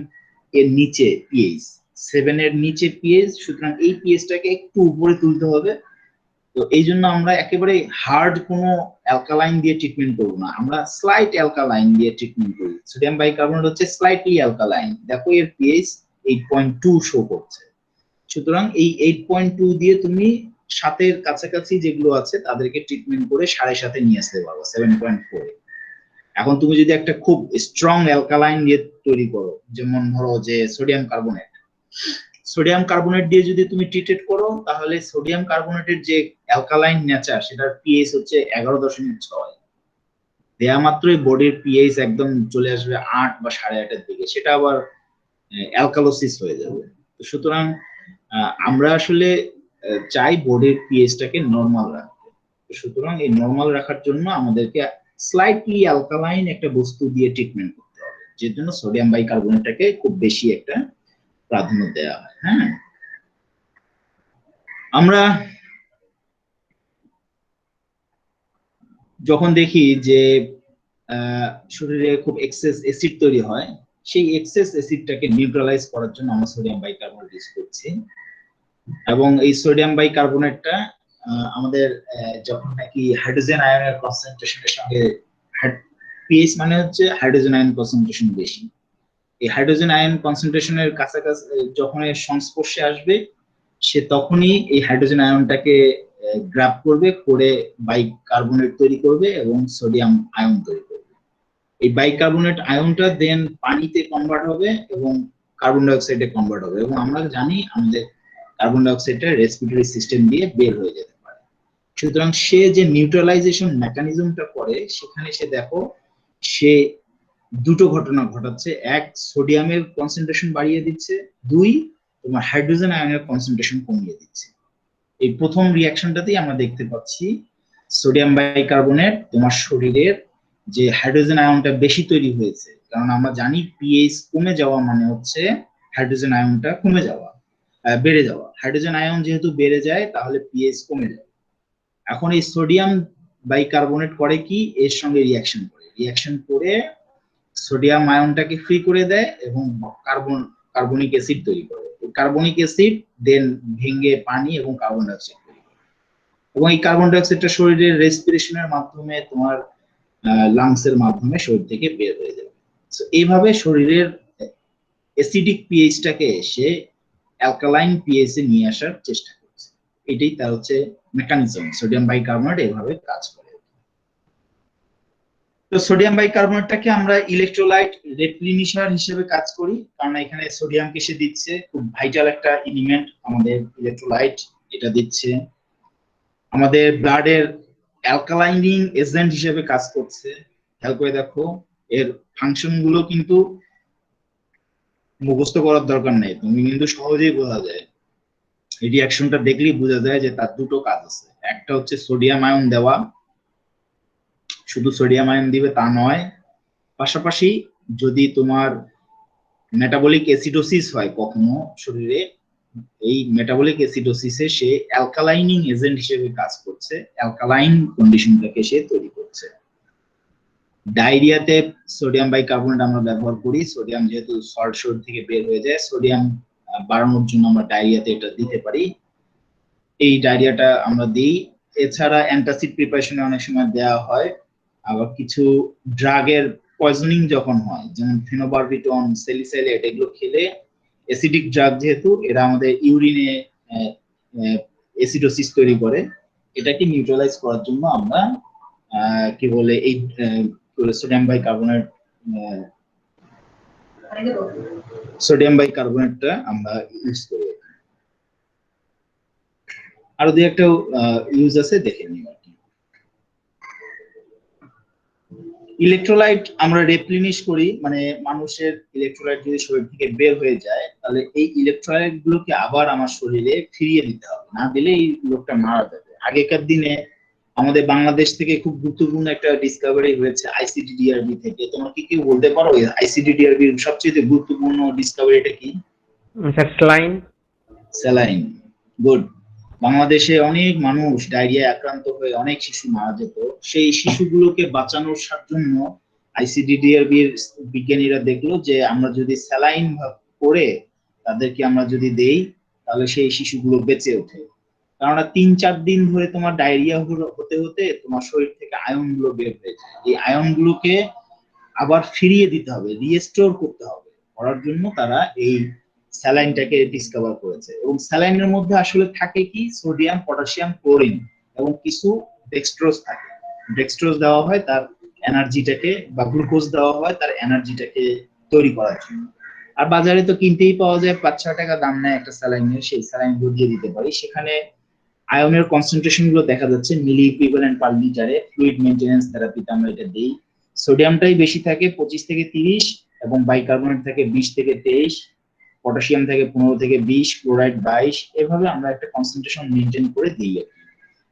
এর নিচে পিএইচ, 7 এর নিচে পিএইচ, সুতরাং এই পিএইচটাকে একটু উপরে তুলতে হবে। তো এই জন্য আমরা একেবারে হার্ড কোনো অ্যালকালাইন দিয়ে ট্রিটমেন্ট করব না, আমরা স্লাইট অ্যালকালাইন দিয়ে ট্রিটমেন্ট করি। সোডিয়াম বাইকার্বনেট হচ্ছে স্লাইটলি অ্যালকালাইন, দেখো এর পিএইচ 8.2 শো করছে। সুতরাং এই 8.2 দিয়ে তুমি 7 কাছাকাছি যেগুলো আছে তাদেরকে ট্রিটমেন্ট করে 7.5 নিয়ে আসতে পারবো, 7.4। এখন তুমি যদি একটা খুব স্ট্রং অ্যালকালাইন দিয়ে তৈরি করো, যেমন ধরো যে সোডিয়াম কার্বনেট দিয়ে যদি তুমি ট্রিটেড করো, তাহলে সোডিয়াম কার্বনেটের যে অ্যালকালাইন নেচার সেটার পিএইচ হচ্ছে 11.6, দেয়া মাত্রই বডির পিএইচ একদম চলে আসবে 8 বা 8.5 এর দিকে, সেটা আবার অ্যালকালোসিস হয়ে যাবে। সুতরাং আমরা আসলে চাই বডির পিএইচটাকে নরমাল রাখতে। সুতরাং এই নরমাল রাখার জন্য আমাদেরকে স্লাইটলি অ্যালকালাইন একটা বস্তু দিয়ে ট্রিটমেন্ট করতে হবে, যের জন্য সোডিয়াম বাইকার্বনেটটাকে খুব বেশি একটা প্রাধান্য দেওয়া হয়। হ্যাঁ, আমরা যখন দেখি যে শরীরে খুব এক্সেস অ্যাসিড তৈরি হয়, সেই এক্সেস অ্যাসিডটাকে নিউট্রালাইজ করার জন্য আমরা সোডিয়াম বাইকার্বনেট ইউজ করছি। এবং এই সোডিয়াম বাইকার্বনেটটা আমাদের যখন নাকি হাইড্রোজেন আয়নের কনসেন্ট্রেশনের সঙ্গে, পিএইচ মানে হচ্ছে হাইড্রোজেন আয়ন কনসেন্ট্রেশন বেশি, এই হাইড্রোজেন আয়ন কনসেন্ট্রেশনের কাছাকাছি যখন এর সংস্পর্শে আসবে, সে তখনই এই হাইড্রোজেন আয়নটাকে গ্র্যাব করে বাইকার্বনেট তৈরি করবে এবং সোডিয়াম আয়ন তৈরি করবে। এই বাইকার্বনেট আয়নটা দেন পানিতে কনভার্ট হবে এবং কার্বন ডাই অক্সাইডে কনভার্ট হবে, এবং আমরা জানি আমাদের কার্বন ডাই অক্সাইডটা রেসপিরেটরি সিস্টেম দিয়ে বের হয়ে যেতে পারে। সুতরাং সে যে নিউট্রালাইজেশন মেকানিজমটা করে, সেখানে সে দেখো সে দুটো ঘটনা ঘটাচ্ছে, এক সোডিয়ামের কনসেন্ট্রেশন বাড়িয়ে দিচ্ছে, দুই তোমার হাইড্রোজেন আয়নের কনসেন্ট্রেশন কমিয়ে দিচ্ছে। এই প্রথম রিঅ্যাকশনটাতেই আমরা দেখতে পাচ্ছি সোডিয়াম বাইকার্বনেট তোমার শরীরের যে হাইড্রোজেন আয়নটা বেশি তৈরি হয়েছে, কারণ আমরা জানি পিএইচ কমে যাওয়া মানে হচ্ছে হাইড্রোজেন আয়নটা কমে যাওয়া, বেড়ে যাওয়া। হাইড্রোজেন আয়ন যেহেতু বেড়ে যায় তাহলে পিএইচ কমে যায়। এখন এই সোডিয়াম বাইকার্বনেট করে কি এর সঙ্গে রিয়াকশন করে সোডিয়াম আয়নটাকে ফ্রি করে দেয় এবং কার্বনিক অ্যাসিড তৈরি করে। কার্বনিক অ্যাসিড দেন ভেঙে পানি এবং কার্বন ডাই অক্সাইড তৈরি করে, এবং এই কার্বন ডাই অক্সাইডটা শরীরের রেসপিরেশনের মাধ্যমে তোমার লাংস এর মাধ্যমে শরীর থেকে বের হয়ে যাবে। এইভাবে শরীরের অ্যাসিডিক পিএইচটাকে সে অ্যালকালাইন পিএইচ এ নিয়ে আসার চেষ্টা করছে। এটাই তার হচ্ছে মেকানিজম। সোডিয়াম বাইকার্বনেট এভাবে কাজ করে। তো সোডিয়াম বাইকার্বনেটটাকে আমরা ইলেকট্রোলাইট রিপ্লেনিশার হিসেবে কাজ করি, কারণ এখানে সোডিয়ামকে সে দিচ্ছে, খুব ভাইটাল একটা এলিমেন্ট আমাদের ইলেকট্রোলাইট, এটা দিচ্ছে। আমাদের ব্লাডের অ্যালকালাইনিং এজেন্ট হিসেবে কাজ করছে। খেয়াল করে দেখো এর ফাংশন গুলো কিন্তু মুখস্থ করার দরকার নেই, তুমি কিন্তু সহজেই বোঝা যায়। এই রিঅ্যাকশনটা দেখলেই বোঝা যায় যে তার দুটো কাজ আছে। একটা হচ্ছে সোডিয়াম আয়ন দেওয়া, শুধু সোডিয়াম আয়ন দিবে তা নয়, পাশাপাশি যদি তোমার মেটাবলিক অ্যাসিডোসিস হয় কখনো শরীরে, এই মেটাবলিক অ্যাসিডোসিসে সে অ্যালকালাইনিং এজেন্ট হিসেবে কাজ করছে, অ্যালকালাইন কন্ডিশনটাকে সে তৈরি করছে। ডায়রিয়াতে সোডিয়াম বাইকার্বনেট আমরা ব্যবহার করি। সোডিয়াম যেহেতু সল্ট শরীর থেকে বের হয়ে যায়, সোডিয়াম বাড়ানোর জন্য আমরা ডায়রিয়াতে এটা দিতে পারি, এই ডায়রিয়াটা আমরা দিই। এছাড়া অ্যান্টাসিড প্রিপারেশনে অনেক সময় দেওয়া হয়। আবার কিছু ড্রাগের পয়জনিং যখন হয়, যেমন ফেনোবারবিটন, স্যালিসাইলেট, এগুলো খেলে অ্যাসিডিক ড্রাগ যেহেতু এরা আমাদের ইউরিনে অ্যাসিডোসিস তৈরি করে, এটাকে নিউট্রালাইজ করার জন্য আমরা কি বলে এই সোডিয়াম বাইকার্বনেটটা আমরা ইউজ করি। আরো দুই একটা ইউজ আছে, দেখে নিই আর কি। ইলেকট্রোলাইট আমরা রিপ্লেনিশ করি, মানে মানুষের ইলেকট্রোলাইট যদি শরীর থেকে বের হয়ে যায়, তাহলে এই ইলেকট্রোলাইট গুলোকে আবার আমার শরীরে ফিরিয়ে দিতে হবে, না দিলে এই লোকটা মারা যাবে। আগেকার দিনে আমাদের বাংলাদেশ থেকে খুব গুরুত্বপূর্ণ একটা ডিসকাভারি হয়েছে আইসিডিডিআরবি থেকে। তোমরা কি কেউ বলতে পারো আইসিডিডিআরবির সবচেয়ে গুরুত্বপূর্ণ ডিসকাভারিটা কি? স্যালাইন। Saline, good. বাংলাদেশে অনেক মানুষ ডায়রিয়ায় আক্রান্ত হয়ে অনেক শিশু মারা যেত। সেই শিশুগুলোকে বাঁচানোর জন্য আইসিডিডিআরবির বিজ্ঞানীরা দেখলো যে আমরা যদি স্যালাইন করে তাদেরকে আমরা যদি দেই, তাহলে সেই শিশুগুলো বেঁচে ওঠে। কেননা 3-4 দিন ধরে তোমার ডায়রিয়া হতে হতে তোমার শরীর থেকে আয়ন গুলো বের হয়ে যায়। এই আয়ন গুলোকে আবার ফিরিয়ে দিতে হবে, রিস্টোর করতে হবে। করার জন্য তারা এই স্যালাইনটাকে ডিসকভার করেছে। এবং স্যালাইনের মধ্যে আসলে থাকে কি, সোডিয়াম, পটাশিয়াম, ক্লোরিন এবং কিছু ডেক্সট্রোজ থাকে। ডেক্সট্রোজ দেওয়া হয় তার এনার্জিটাকে, বা গ্লুকোজ দেওয়া হয় তার এনার্জিটাকে তৈরি করার জন্য। আর বাজারে তো কিনতেই পাওয়া যায়, 5-6 টাকা দাম নেয় একটা স্যালাইনের, সেই স্যালাইন গুলো দিয়ে দিতে পারি। সেখানে আয়নের কনসেন্ট্রেশন গুলো দেখা যাচ্ছে মিলি ইকুইভ্যালেন্ট পার লিটারে। ফ্লুইড মেইনটেনেন্স থেরাপিতে আমরা এটা দেই। সোডিয়ামটাই বেশি থাকে 25 থেকে 30, এবং বাইকার্বনেট থাকে 20 থেকে 23, পটাশিয়াম থাকে 15 থেকে 20, ক্লোরাইড 22। এভাবে আমরা একটা কনসেন্ট্রেশন মেইনটেইন করে দিই।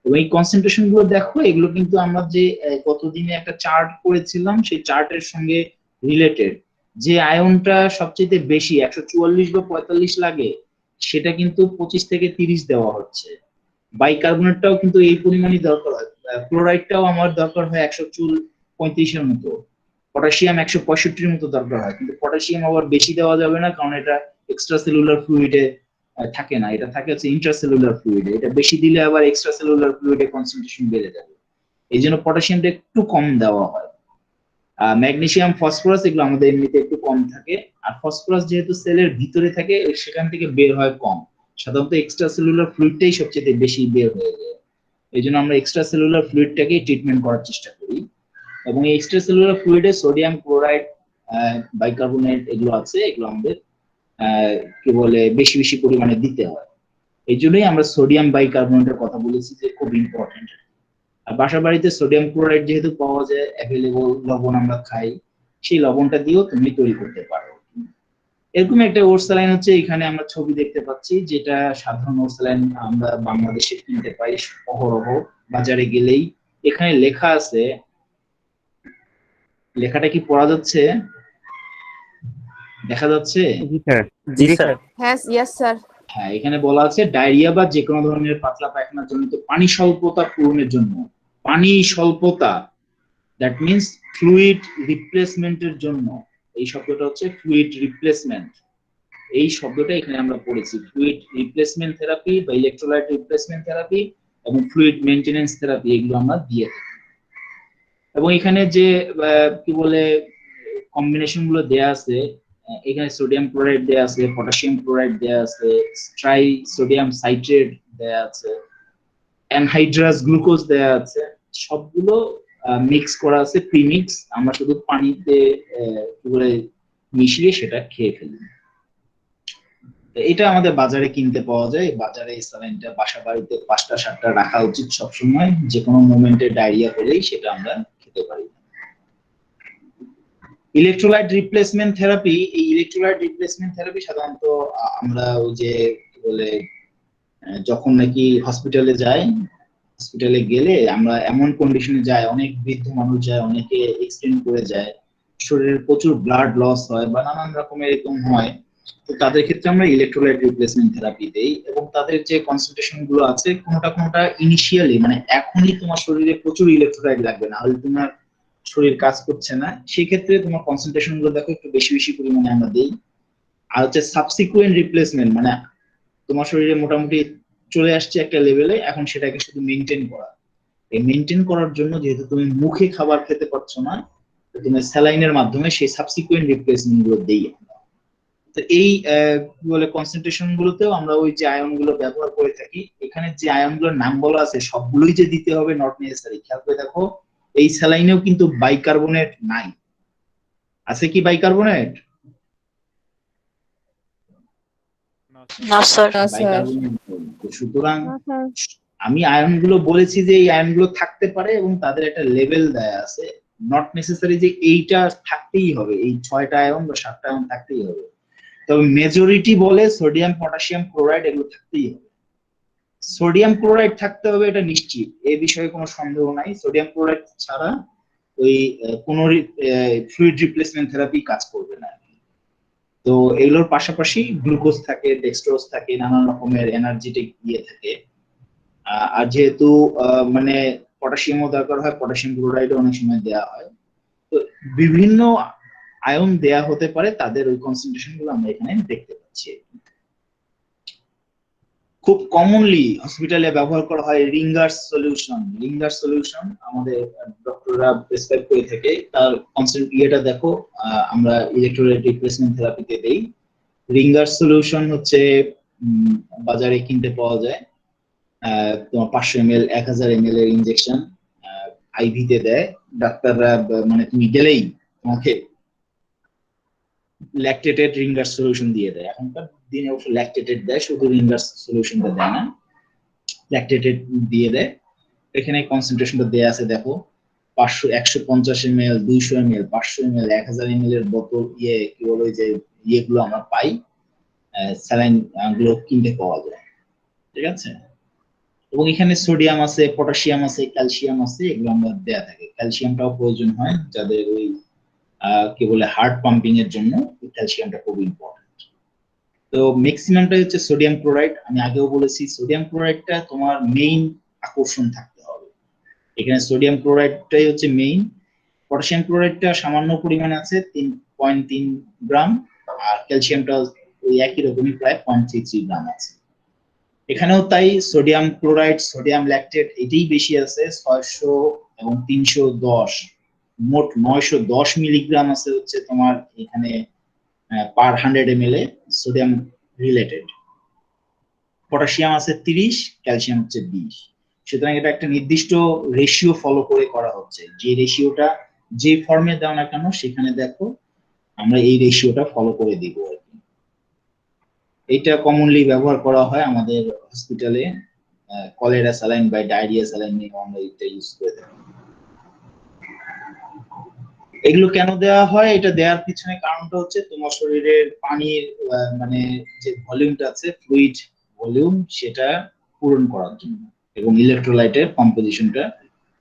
এবং এই কনসেন্ট্রেশন গুলো দেখো, এগুলো কিন্তু আমরা যে কতদিনে একটা চার্ট করেছিলাম, সেই চার্টের সঙ্গে রিলেটেড। যে আয়নটা সবচেয়ে বেশি 144 বা 45 লাগে, সেটা কিন্তু 25 থেকে 30 দেওয়া হচ্ছে। বাইকার্বনেটটাও কিন্তু এই পরিমাণই দরকার হয়। ক্লোরাইডটাও আমার দরকার হয় 135 এর মতো, পটাশিয়াম 165 এর মতো দরকার হয়। কিন্তু পটাশিয়াম আবার বেশি দেওয়া যাবে না, কারণ এটা এক্সট্রা সেলুলার ফ্লুইডে থাকে না, এটা থাকে হচ্ছে ইন্ট্রাসেলুলার ফ্লুইডে। এটা বেশি দিলে আবার এক্সট্রা সেলুলার ফ্লুইডে কনসেন্ট্রেশন বেড়ে যাবে। এই জন্য পটাশিয়ামটা একটু কম দেওয়া হয়। ম্যাগনেসিয়াম, ফসফরাস এগুলো আমাদের এমনিতে একটু কম থাকে। আর ফসফরাস যেহেতু সেলের ভিতরে থাকে, সেখান থেকে বের হয় কম। সাধারণত এক্সট্রা সেলুলার ফ্লুইডটাই সবচেয়ে বেশি বের হয়ে যায়। এই জন্য আমরা এক্সট্রা সেলুলার ফ্লুইডটাকেই ট্রিটমেন্ট করার চেষ্টা করি। এবং এই এক্সট্রা সেলুলার ফ্লুইডে সোডিয়াম, ক্লোরাইড, বাইকার্বনেট এগুলো আছে, এগুলো আমাদের কি বলে বেশি বেশি পরিমাণে দিতে হয়। এই জন্যই আমরা সোডিয়াম বাইকার্বনেটের কথা বলেছি যে খুব ইম্পর্টেন্ট। আর বাসা বাড়িতে সোডিয়াম ক্লোরাইড যেহেতু পাওয়া যায়, অ্যাভেলেবল লবণ আমরা খাই, সেই লবণটা দিয়েও তুমি তৈরি করতে পারো। এরকম একটা ওটস স্যালাইন হচ্ছে, এখানে আমরা ছবি দেখতে পাচ্ছি, যেটা সাধারণ ওটস স্যালাইন আমরা বাংলাদেশে কিনতে পাই অহরহ বাজারে গেলেই। এখানে লেখা আছে, লেখাটা কি পড়া যাচ্ছে, দেখা যাচ্ছে? জি স্যার। জি স্যার। Yes, sir. হ্যাঁ, এখানে বলা আছে ডায়রিয়া বা যে কোনো ধরনের পাতলা পায়খানা জনিত পানি স্বল্পতা পূরণের জন্য পানি স্বল্পতা, দ্যাট মিনস ফ্লুইড রিপ্লেসমেন্টের জন্য, এই শব্দটা হচ্ছে ফ্লুইড রিপ্লেসমেন্ট, এই শব্দটা এখানে আমরা পড়েছি। ফ্লুইড রিপ্লেসমেন্ট থেরাপি বা ইলেকট্রোলাইট রিপ্লেসমেন্ট থেরাপি এবং ফ্লুইড মেইনটেনেন্স থেরাপি এগুলো আমরা দিয়ে থাকি। এবং এখানে যে কি বলে কম্বিনেশন গুলো দেয়া আছে, এখানে সোডিয়াম ক্লোরাইড দেয়া আছে, পটাশিয়াম ক্লোরাইড দেয়া আছে, ট্রাই সোডিয়াম সাইট্রেট দেয়া আছে, অ্যানহাইড্রাস গ্লুকোজ দেয়া আছে, সবগুলো মিক্স করা আছে, প্রিমিক্স। আমরা শুধু পানিতে কি বলে মিশিয়ে সেটা খেয়ে ফেলি। এটা আমাদের বাজারে কিনতে পাওয়া যায়। বাজারে এই স্যালাইনটা বাসা বাড়িতে 5টা 7টা রাখা উচিত সবসময়, যে কোনো মোমেন্টে ডায়রিয়া হলেই সেটা আমরা খেতে পারি। ইলেকট্রোলাইট রিপ্লেসমেন্ট থেরাপি, এই ইলেকট্রোলাইট রিপ্লেসমেন্ট থেরাপি সাধারণত আমরা ওই যে কি বলে যখন নাকি হসপিটালে যাই, হসপিটালে গেলে আমরা এমন কন্ডিশনে যাই, অনেক বৃদ্ধ মানুষ যায়, অনেকে এক্সটেন্ড করে যায়, শরীরের প্রচুর ব্লাড লস হয় বা নানান রকমের এরকম হয়, তো তাদের ক্ষেত্রে আমরা ইলেকট্রোলাইট রিপ্লেসমেন্ট থেরাপি দেই। এবং তাদের যে কনসেন্ট্রেশন গুলো আছে, কোনোটা ইনিশিয়ালি মানে এখনই তোমার শরীরে প্রচুর ইলেকট্রোলাইট লাগবে না, হলে তোমার শরীর কাজ করছে না, সেই ক্ষেত্রে তোমার কনসেন্ট্রেশন গুলো দেখো একটু বেশি বেশি পরিমাণে আমরা দেই। আর হচ্ছে সাবসিকুয়েন্ট রিপ্লেসমেন্ট, মানে তোমার শরীরে মোটামুটি চলে আসছে একটা লেভেলে, এখন সেটাকে শুধু মেনটেন করা। এই মেনটেন করার জন্য যেহেতু তুমি মুখে খাবার খেতে পারছো না, তো তুমি স্যালাইনের মাধ্যমে সেই সাবসিকুয়েন্ট রিপ্লেসমেন্ট গুলো দেই। তো এই কি বলে কনসেন্ট্রেশন গুলোতেও আমরা ওই যে আয়ন গুলো ব্যবহার করে থাকি। এখানে যে আয়ন গুলোর নাম বলা আছে সবগুলোই যে দিতে হবে নট নেসেসারি। খেয়াল করে দেখো, এই স্যালাইনেও কিন্তু বাইকার্বনেট নাই। আছে কি বাইকার্বনেট? না স্যার। বাইকার্বনেট নেই। তো সুতরাং আমি আয়ন গুলো বলেছি যে এই আয়ন গুলো থাকতে পারে এবং তাদের একটা লেভেল দেয়া আছে, নট নেসেসারি যে এইটা থাকতেই হবে, এই 6টা আয়ন বা 7টা আয়ন থাকতেই হবে। তবে মেজরিটি বলে সোডিয়াম পটাশিয়াম ক্লোরাইড এগুলো থাকতেই হবে। সোডিয়াম ক্লোরাইড থাকতে হবে এটা নিশ্চিত, এই বিষয়ে কোনো সন্দেহ নাই। সোডিয়াম ক্লোরাইড ছাড়া ওই কোনো ফ্লুইড রিপ্লেসমেন্ট থেরাপি কাজ করবে না। তো এগুলোর পাশাপাশি গ্লুকোজ থাকে, ডেক্সট্রোজ থাকে, নানান রকমের এনার্জেটিক ইয়ে থাকে। আর যেহেতু মানে পটাশিয়ামও দরকার হয়, পটাশিয়াম ক্লোরাইডও অনেক সময় দেওয়া হয়। তো বিভিন্ন আয়ন দেয়া হতে পারে, তাদের ওই কনসেন্ট্রেশন গুলো আমরা এখানে দেখতে পাচ্ছি। খুব কমনলি হসপিটালে ব্যবহার করা হয় রিঙ্গার্স সলিউশন। রিঙ্গার্স সলিউশন আমাদের ডক্টররা প্রেসক্রাইব করে থাকে। তার ইয়েটা দেখো, আমরা ইলেকট্রোলাইট রিপ্লেসমেন্ট থেরাপিতে দেই। রিঙ্গার্স সলিউশন হচ্ছে বাজারে কিনতে পাওয়া যায়। তোমার 500 ml 1000 ml এর ইনজেকশন আইভিতে দেয় ডাক্তাররা। মানে তুমি গেলেই তোমাকে ল্যাকটেটেড রিঙ্গার্স সলিউশন দিয়ে দেয়। এখনকার দিনে অবশ্য ল্যাকটেটেড দেয়, শুধু রিঙ্গার্স সলিউশনটা দেয় না, ল্যাকটেটেড দিয়ে দেয়। এখানে কনসেন্ট্রেশনটা দেয়া আছে দেখো, 500 150 ml 200 ml 500 ml 1000 ml এর বোতল ইয়ে কি বলে যে ইয়েগুলো আমরা পাই, স্যালাইন গুলো কিনতে পাওয়া যায়। ঠিক আছে, এবং এখানে সোডিয়াম আছে, পটাশিয়াম আছে, ক্যালসিয়াম আছে, এগুলো আমরা দেয়া থাকে। ক্যালসিয়ামটাও প্রয়োজন হয় যাদের ওই কি বলে হার্ট পাম্পিং এর জন্য, ক্যালসিয়ামটা খুব ইম্পর্টেন্ট। তো ম্যাক্সিমামটা হচ্ছে সোডিয়াম ক্লোরাইড। আমি আগেও বলেছি সোডিয়াম ক্লোরাইডটা তোমার মেইন আকর্ষণ থাকতে হবে। এখানে সোডিয়াম ক্লোরাইডটাই হচ্ছে মেইন। পটাশিয়াম ক্লোরাইডটা সামান্য পরিমাণে আছে 3.3 গ্রাম, আর ক্যালসিয়ামটা ওই একই রকমই প্রায় 0.33 গ্রাম আছে। এখানেও তাই সোডিয়াম ক্লোরাইড, সোডিয়াম ল্যাকটেট এটাই বেশি আছে, 600 এবং 310, মোট 910 মিলিগ্রাম আছে হচ্ছে তোমার এখানে পার 100 ml এ সোডিয়াম রিলেটেড। পটাশিয়াম আছে 30, ক্যালসিয়াম হচ্ছে 20। সুতরাং এটা একটা নির্দিষ্ট রেশিও ফলো করে করা হচ্ছে। যে রেশিওটা যে ফর্মে দাও না কেন সেখানে দেখো আমরা এই রেশিওটা ফলো করে দিব আর কি। এটা কমনলি ব্যবহার করা হয় আমাদের হসপিটালে, কলেরা স্যালাইন বা ডায়রিয়া স্যালাইন নিয়ে আমরা এটা ইউজ করে থাকি। এগুলো কেন দেওয়া হয়, এটা দেওয়ার পিছনে কারণটা হচ্ছে তোমার শরীরের পানির মানে যে ভলিউমটা আছে, ফ্লুইড ভলিউম, সেটা পূরণ করার জন্য এবং ইলেকট্রোলাইটের কম্পোজিশনটা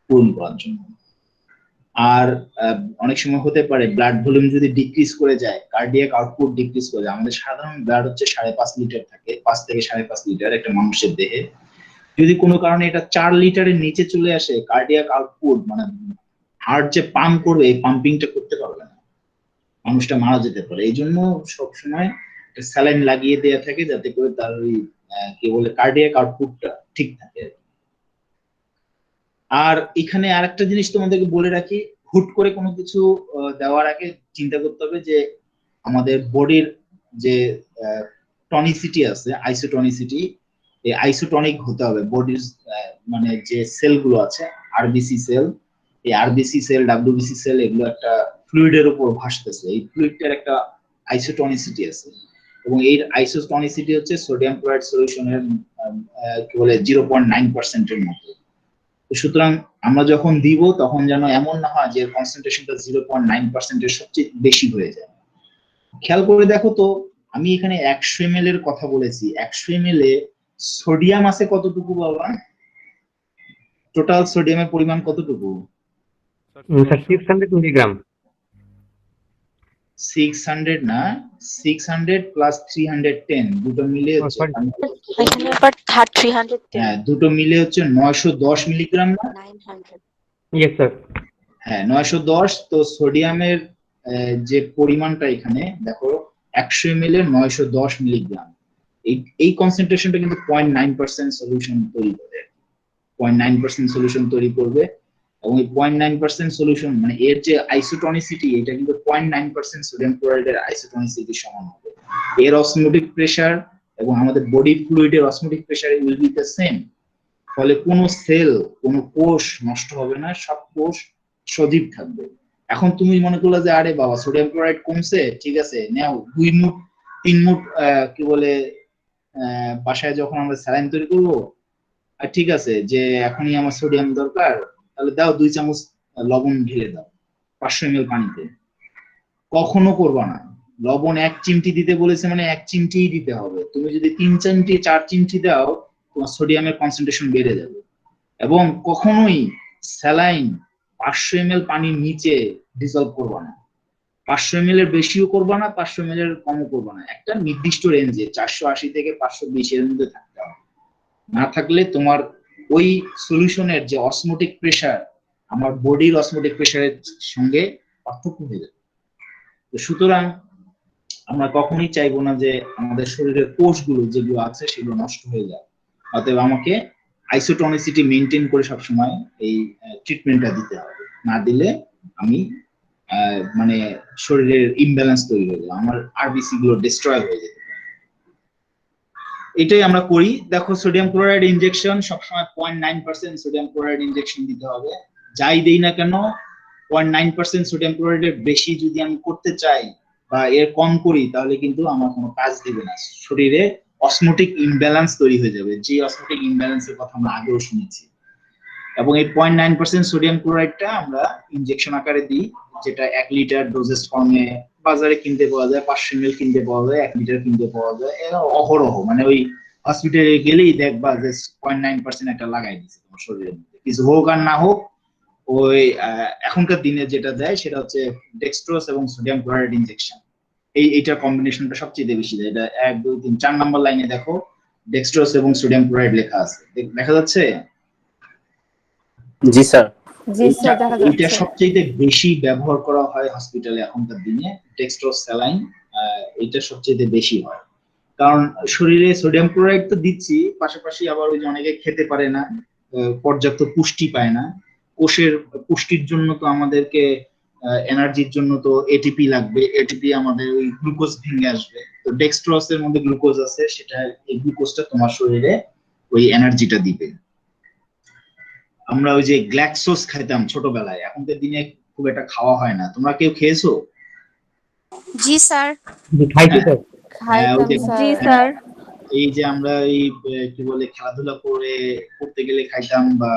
পূরণ করার জন্য। আর অনেক সময় হতে পারে ব্লাড ভলিউম যদি ডিক্রিজ করে যায়, কার্ডিয়াক আউটপুট ডিক্রিজ করে যায়। আমাদের সাধারণ ব্লাড হচ্ছে 5.5 লিটার থাকে, 5 থেকে 5.5 লিটার একটা মানুষের দেহে। যদি কোনো কারণে এটা 4 লিটারের নিচে চলে আসে, কার্ডিয়াক আউটপুট মানে হার্ট যে পাম্প করবে এই পাম্পিংটা করতে পারবে না, মানুষটা মারা যেতে পারে। এই জন্য সবসময় স্যালাইন লাগিয়ে দেওয়া থাকে যাতে করে তার ওই কি বলে কার্ডিয়াক আউটপুটটা ঠিক থাকে। আর এখানে আরেকটা জিনিস তোমাদেরকে বলে রাখি, হুট করে কোনো কিছু দেওয়ার আগে চিন্তা করতে হবে যে আমাদের বডির যে টনিসিটি আছে, আইসোটনিসিটি, এই আইসোটনিক হতে হবে বডির মানে যে সেলগুলো আছে, আরবিসি সেল, এই আরবিসি সেল, ডাব্লিউবিসি সেল, এগুলো একটা ফ্লুইডের উপর ভাসতেছে। এই ফ্লুইডটার একটা আইসোটনিসিটি আছে এবং এই আইসোটনিসিটি হচ্ছে সোডিয়াম ক্লোরাইড সলিউশনের কি বলে 0.9% এর মতো। সুতরাং আমরা যখন দিব তখন যেন এমন না হয় যে কনসেন্ট্রেশনটা 0.9% এর সবচেয়ে বেশি হয়ে যায়। খেয়াল করে দেখো তো, আমি এখানে 100 ml এর কথা বলেছি, 100 ml এ সোডিয়াম আছে কতটুকু বাবা? টোটাল সোডিয়ামের পরিমাণ কতটুকু? 600 মিলিগ্রাম। 600 না, 600 প্লাস 310 দুটো মিলে হচ্ছে এখানে আবার 310 হ্যাঁ, দুটো মিলে হচ্ছে 910 মিলিগ্রাম না? 900 ইয়েস স্যার। হ্যাঁ 910। তো সোডিয়ামের যে পরিমাণটা এখানে দেখো 100 ml এর 910 মিলিগ্রাম, এই কনসেন্ট্রেশনটা কিন্তু 0.9% সলিউশন তৈরি করে, 0.9% সলিউশন তৈরি করবে। এবং এই 0.9% সলিউশন মানে এর যে আইসোটনিসিটি, এটা কিন্তু 0.9% সোডিয়াম ক্লোরাইডের আইসোটনিসিটির সমান হবে। এর অসমোটিক প্রেসার এবং আমাদের বডি ফ্লুইডের osmotic pressure will be the same. ফলে কোনো সেল, কোনো কোষ নষ্ট হবে না, সব কোষ সজীব থাকবে। এখন তুমি মনে করলে যে আরে বাবা সোডিয়াম ক্লোরাইড কমছে, ঠিক আছে নাও 2 মুঠ 3 মুঠ কি বলে বাসায় যখন আমরা স্যালাইন তৈরি করবো, আর ঠিক আছে যে এখনই আমার সোডিয়াম দরকার, তাহলে দাও 2 চামচ লবণ ঢেলে দাও 500 ml পানিতে। কখনো করবা না। লবণ 1 চিমটি দিতে বলেছে মানে 1 চিমটিই দিতে হবে। তুমি যদি 3 চিমটি 4 চিমটি দাও, তোমার সোডিয়ামের কনসেন্ট্রেশন বেড়ে যাবে। এবং কখনোই স্যালাইন 500 ml পানির নিচে ডিসলভ করবা না, 500 ml এর বেশিও করবা না, 500 ml এর কমও করবা না, একটা নির্দিষ্ট রেঞ্জে 480 থেকে 520 এর মধ্যে থাকতে হবে। না থাকলে তোমার ওই সলিউশনের যে অসমোটিক প্রেসার আমার বডির অসমোটিক প্রেসারের সঙ্গে পার্থক্য হয়ে যাবে। তো সুতরাং আমরা কখনোই চাইবো না যে আমাদের শরীরের কোষগুলো যেগুলো আছে সেগুলো নষ্ট হয়ে যায়। অতএব আমাকে আইসোটনিসিটি মেনটেন করে সবসময় এই ট্রিটমেন্টটা দিতে হবে, না দিলে আমি মানে শরীরের ইমব্যালেন্স তৈরি হয়ে যাবে, আমার আরবিসি গুলো ডিস্ট্রয় হয়ে যেতে পারে। এটাই আমরা করি। দেখো সোডিয়াম ক্লোরাইড ইনজেকশন সবসময় 0.9% সোডিয়াম ক্লোরাইড ইনজেকশন দিতে হবে, যাই দেই না কেন। 0.9% সোডিয়াম ক্লোরাইডের বেশি যদি আমি করতে চাই বা এর কম করি তাহলে কিন্তু আমার কোনো কাজ দিবে না, শরীরে অসমোটিক ইমব্যালেন্স তৈরি হয়ে যাবে, যে অসমোটিক ইমব্যালেন্সের কথা আমরা আগেও শুনেছি। এবং এই 0.9% সোডিয়াম ক্লোরাইডটা আমরা ইনজেকশন আকারে দিই, যেটা 1 লিটার ডোজেস ফর্মে বাজারে কিনতে পাওয়া যায়, 500 ml কিনতে পাওয়া যায়, 1 লিটার কিনতে পাওয়া যায়। এরা অহরহ মানে ওই হসপিটালে গেলেই দেখবা যে 0.9% একটা লাগাই দিচ্ছে তোমার শরীরের মধ্যে, কিছু হোক আর না হোক। ওই এখনকার দিনে যেটা দেয় সেটা হচ্ছে ডেক্সট্রোজ এবং সোডিয়াম ক্লোরাইড ইনজেকশন, এইটার কম্বিনেশনটা সবচেয়ে বেশি দেয়। এটা 1 2 3 4 নাম্বার লাইনে দেখো ডেক্সট্রোজ এবং সোডিয়াম ক্লোরাইড লেখা আছে, দেখা যাচ্ছে? জি স্যার। এটা সবচেয়ে বেশি ব্যবহার করা হয় হসপিটালে এখনকার দিনে, ডেক্সট্রোজ স্যালাইন এটা সবচেয়ে বেশি হয়। কারণ শরীরে সোডিয়াম ক্লোরাইড তো দিচ্ছি, পাশাপাশি আবার ওই যে অনেকে খেতে পারে না, পর্যাপ্ত পুষ্টি পায় না, কোষের পুষ্টির জন্য তো আমাদেরকে এনার্জির জন্য তো এটিপি লাগবে, এটিপি আমাদের ওই গ্লুকোজ ভেঙে আসবে। তো ডেক্সট্রোজ এর মধ্যে গ্লুকোজ আছে, সেটা এই গ্লুকোজটা তোমার শরীরে ওই এনার্জিটা দিবে। আমরা ওই যে গ্ল্যাক্সোস খাইতাম ছোটবেলায়, এখনকার দিনে খুব একটা খাওয়া হয় না। তোমরা কেউ খেয়েছো? জি স্যার। খাইছি স্যার। জি স্যার। এই যে আমরা এই কি বলে খেলাধুলা করতে গেলে খাইতাম, বা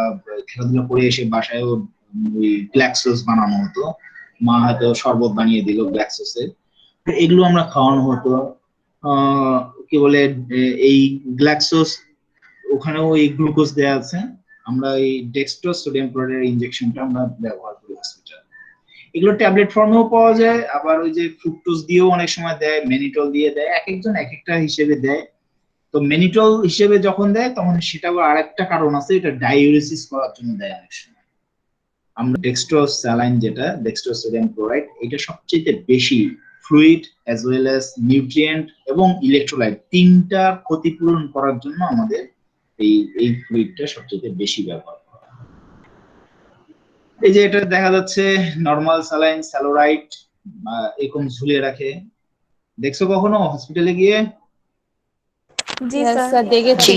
খেলাধুলা করে এসে বাসায় ওই গ্ল্যাক্সোস বানানো হতো, মা হয়তো শরবত বানিয়ে দিল গ্ল্যাক্সোসের, এগুলো আমরা খাওয়ানো হতো। কি বলে এই গ্ল্যাক্সোস ওখানেও এই গ্লুকোজ দেয়া আছে। আমরা এই ডেক্সট্রোজ সোডিয়াম ক্লোরাইড ইনজেকশনটা আমরা ব্যবহার করি হসপিটালে। এগুলো ট্যাবলেট ফর্মেও পাওয়া যায়, আবার ওই যে ফ্রুক্টোজ দিয়েও অনেক সময় দেয়, ম্যানিটল দিয়ে দেয়, এক একজন এক একটা হিসেবে দেয়। তো মেনিটল হিসেবে যখন দেয় তখন সেটা আবার আরেকটা কারণ আছে, এটা ডাইউরেসিস করার জন্য দেয় অনেক সময়। আমরা ডেক্সট্রোজ স্যালাইন যেটা ডেক্সট্রোজ সোডিয়াম ক্লোরাইড, এটা সবচেয়ে বেশি fluid as well as nutrient এবং ইলেকট্রোলাইট তিনটা ক্ষতিপূরণ করার জন্য আমাদের এই ফ্লুইডটা সবচেয়ে বেশি ব্যবহার করা হয়। এই যে এটা দেখা যাচ্ছে নরমাল স্যালাইন স্যালোরাইট এরকম ঝুলিয়ে রাখে, দেখছো কখনো হসপিটালে গিয়ে? জি স্যার দেখেছি।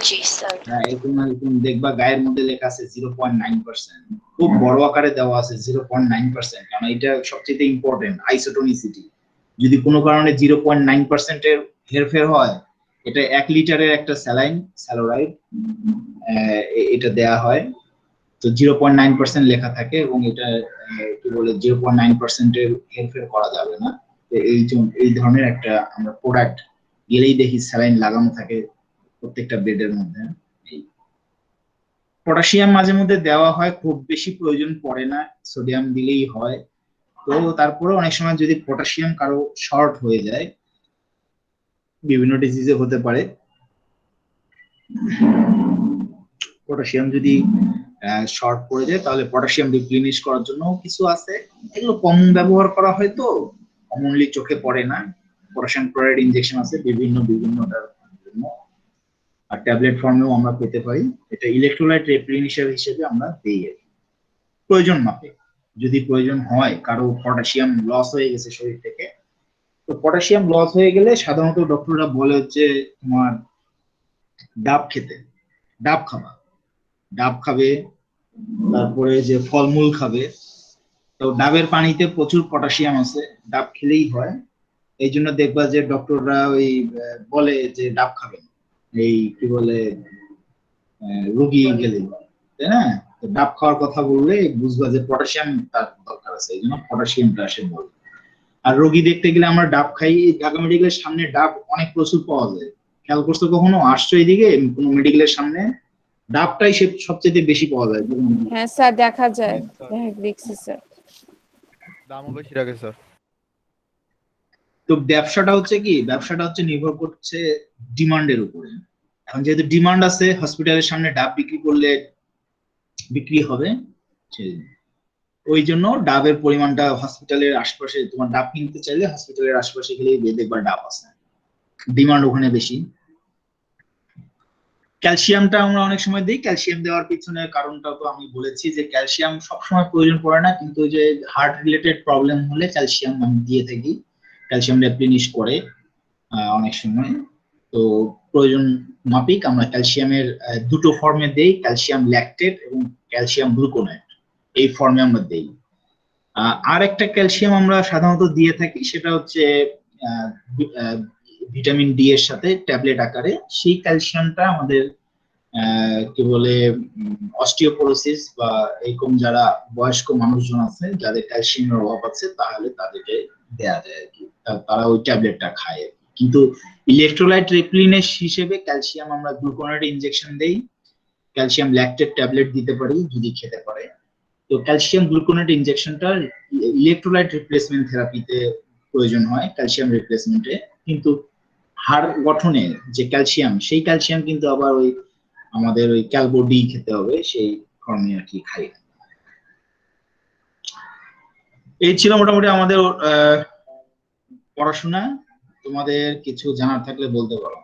জি স্যার। হ্যাঁ, এরকম দেখবা গায়ের মধ্যে লেখা আছে 0.9%, খুব বড় আকারে দেওয়া আছে 0.9%, কারণ এটা সবচেয়ে ইম্পর্টেন্ট আইসোটোনিসিটি। যদি কোনো কারণে 0.9% এর হেরফের হয়, এটা 1 লিটারের একটা স্যালাইন স্যালোরাইড এটা দেয়া হয়, তো 0.9% লেখা থাকে এবং এটা কি বলে 0.9% এর হেরফের করা যাবে না। এই ধরনের একটা আমরা প্রোডাক্ট গেলেই দেখি স্যালাইন লাগানো থাকে প্রত্যেকটা বেডের মধ্যে। পটাশিয়াম মাঝে মধ্যে দেওয়া হয়, খুব বেশি প্রয়োজন পড়ে না, সোডিয়াম দিলেই হয়। তো তারপরে অনেক সময় যদি পটাশিয়াম কারো শর্ট হয়ে যায়, বিভিন্ন ডিজিজে হতে পারে, পটাশিয়াম যদি শর্ট পড়ে যায় তাহলে পটাশিয়াম রিপ্লেনিশ করার জন্য কিছু আছে, এগুলো কম ব্যবহার করা হয়, তো কমনলি চোখে পড়ে না। পটাশিয়াম ক্লোরাইড ইনজেকশন আছে বিভিন্নটার জন্য, আর ট্যাবলেট ফর্মেও আমরা পেতে পারি। এটা ইলেকট্রোলাইট রিপ্লেনিশার হিসেবে আমরা দিই প্রয়োজন মাপে। যদি প্রয়োজন হয় কারো পটাশিয়াম লস হয়ে গেছে শরীর থেকে, তো পটাশিয়াম লস হয়ে গেলে সাধারণত ডক্টররা বলে হচ্ছে তোমার ডাব খেতে, ডাব খাবে, তারপরে যে ফলমূল খাবে। তো ডাবের পানিতে প্রচুর পটাশিয়াম আছে, ডাব খেলেই হয়। এই জন্য দেখবা যে ডক্টররা ওই বলে যে ডাব খাবেন, এই কি বলে রোগী গেলে, তাই না? ডাব খাওয়ার কথা বললে বুঝবা যে পটাশিয়াম তার দরকার আছে, এই জন্য পটাশিয়ামটা আসে বলে। আর রোগী দেখতে গেলে আমরা ডাব খাই, ঢাকা মেডিকেলের সামনে ডাব অনেক প্রচুর পাওয়া যায়। খেয়াল করছো কখনো? আসছো এইদিকে কোনো মেডিকেলের সামনে, ডাবটাই সবচেয়ে বেশি পাওয়া যায়। হ্যাঁ স্যার দেখা যায়, দেখছি স্যার। দামও বেশি রাখে স্যার। তো ব্যবসাটা হচ্ছে নির্ভর করছে ডিমান্ডের উপরে। এখন যেহেতু ডিমান্ড আছে, হসপিটালের সামনে ডাব বিক্রি করলে বিক্রি হবে, ওই জন্য ডাবের পরিমাণটা হসপিটালের আশেপাশে, তোমার ডাব কিনতে চাইলে হসপিটালের আশেপাশে গেলেই দেখবা ডাব আছে, ডিমান্ড ওখানে বেশি। ক্যালসিয়ামটা আমরা অনেক সময় দিই, ক্যালসিয়াম দেওয়ার পিছনে কারণটা তো আমি বলেছি যে ক্যালসিয়াম সবসময় প্রয়োজন পড়ে না, কিন্তু যে হার্ট রিলেটেড প্রবলেম হলে ক্যালসিয়াম আমি দিয়ে থাকি, ক্যালসিয়াম রিপ্লেনিশ করে অনেক সময়। তো প্রয়োজন মাফিক আমরা ক্যালসিয়ামের দুটো ফর্মে দেই, ক্যালসিয়াম ল্যাকটেট এবং ক্যালসিয়াম গ্লুকোনেট, এই ফর্মে আমরা দেই। আর একটা ক্যালসিয়াম আমরা সাধারণত দিয়ে থাকি, সেটা হচ্ছে ভিটামিন ডি এর সাথে ট্যাবলেট আকারে। সেই ক্যালসিয়ামটা আমাদের কি বলে অস্টিওপোরোসিস বা এরকম যারা বয়স্ক মানুষজন আছে যাদের ক্যালসিয়ামের অভাব আছে, তাহলে তাদেরকে দেয়া যায় আর কি, তারা ওই ট্যাবলেটটা খায়। কিন্তু ইলেকট্রোলাইট রিপ্লেনিশ হিসেবে ক্যালসিয়াম আমরা গ্লুকোনেট ইনজেকশন দেই, ক্যালসিয়াম ল্যাকটেট ট্যাবলেট দিতে পারি যদি খেতে পারে। তো ক্যালসিয়াম গ্লুকোনেট ইনজেকশনটা ইলেকট্রোলাইট রিপ্লেসমেন্ট থেরাপিতে প্রয়োজন হয়, ক্যালসিয়াম রিপ্লেসমেন্টে। কিন্তু হাড় গঠনে যে ক্যালসিয়াম, সেই ক্যালসিয়াম কিন্তু আবার ওই আমাদের ওই ক্যালবোডি খেতে হবে, সেই ফর্মে আর কি খাই। এই ছিল মোটামুটি আমাদের পড়াশোনা। তোমাদের কিছু জানার থাকলে বলতে পারো।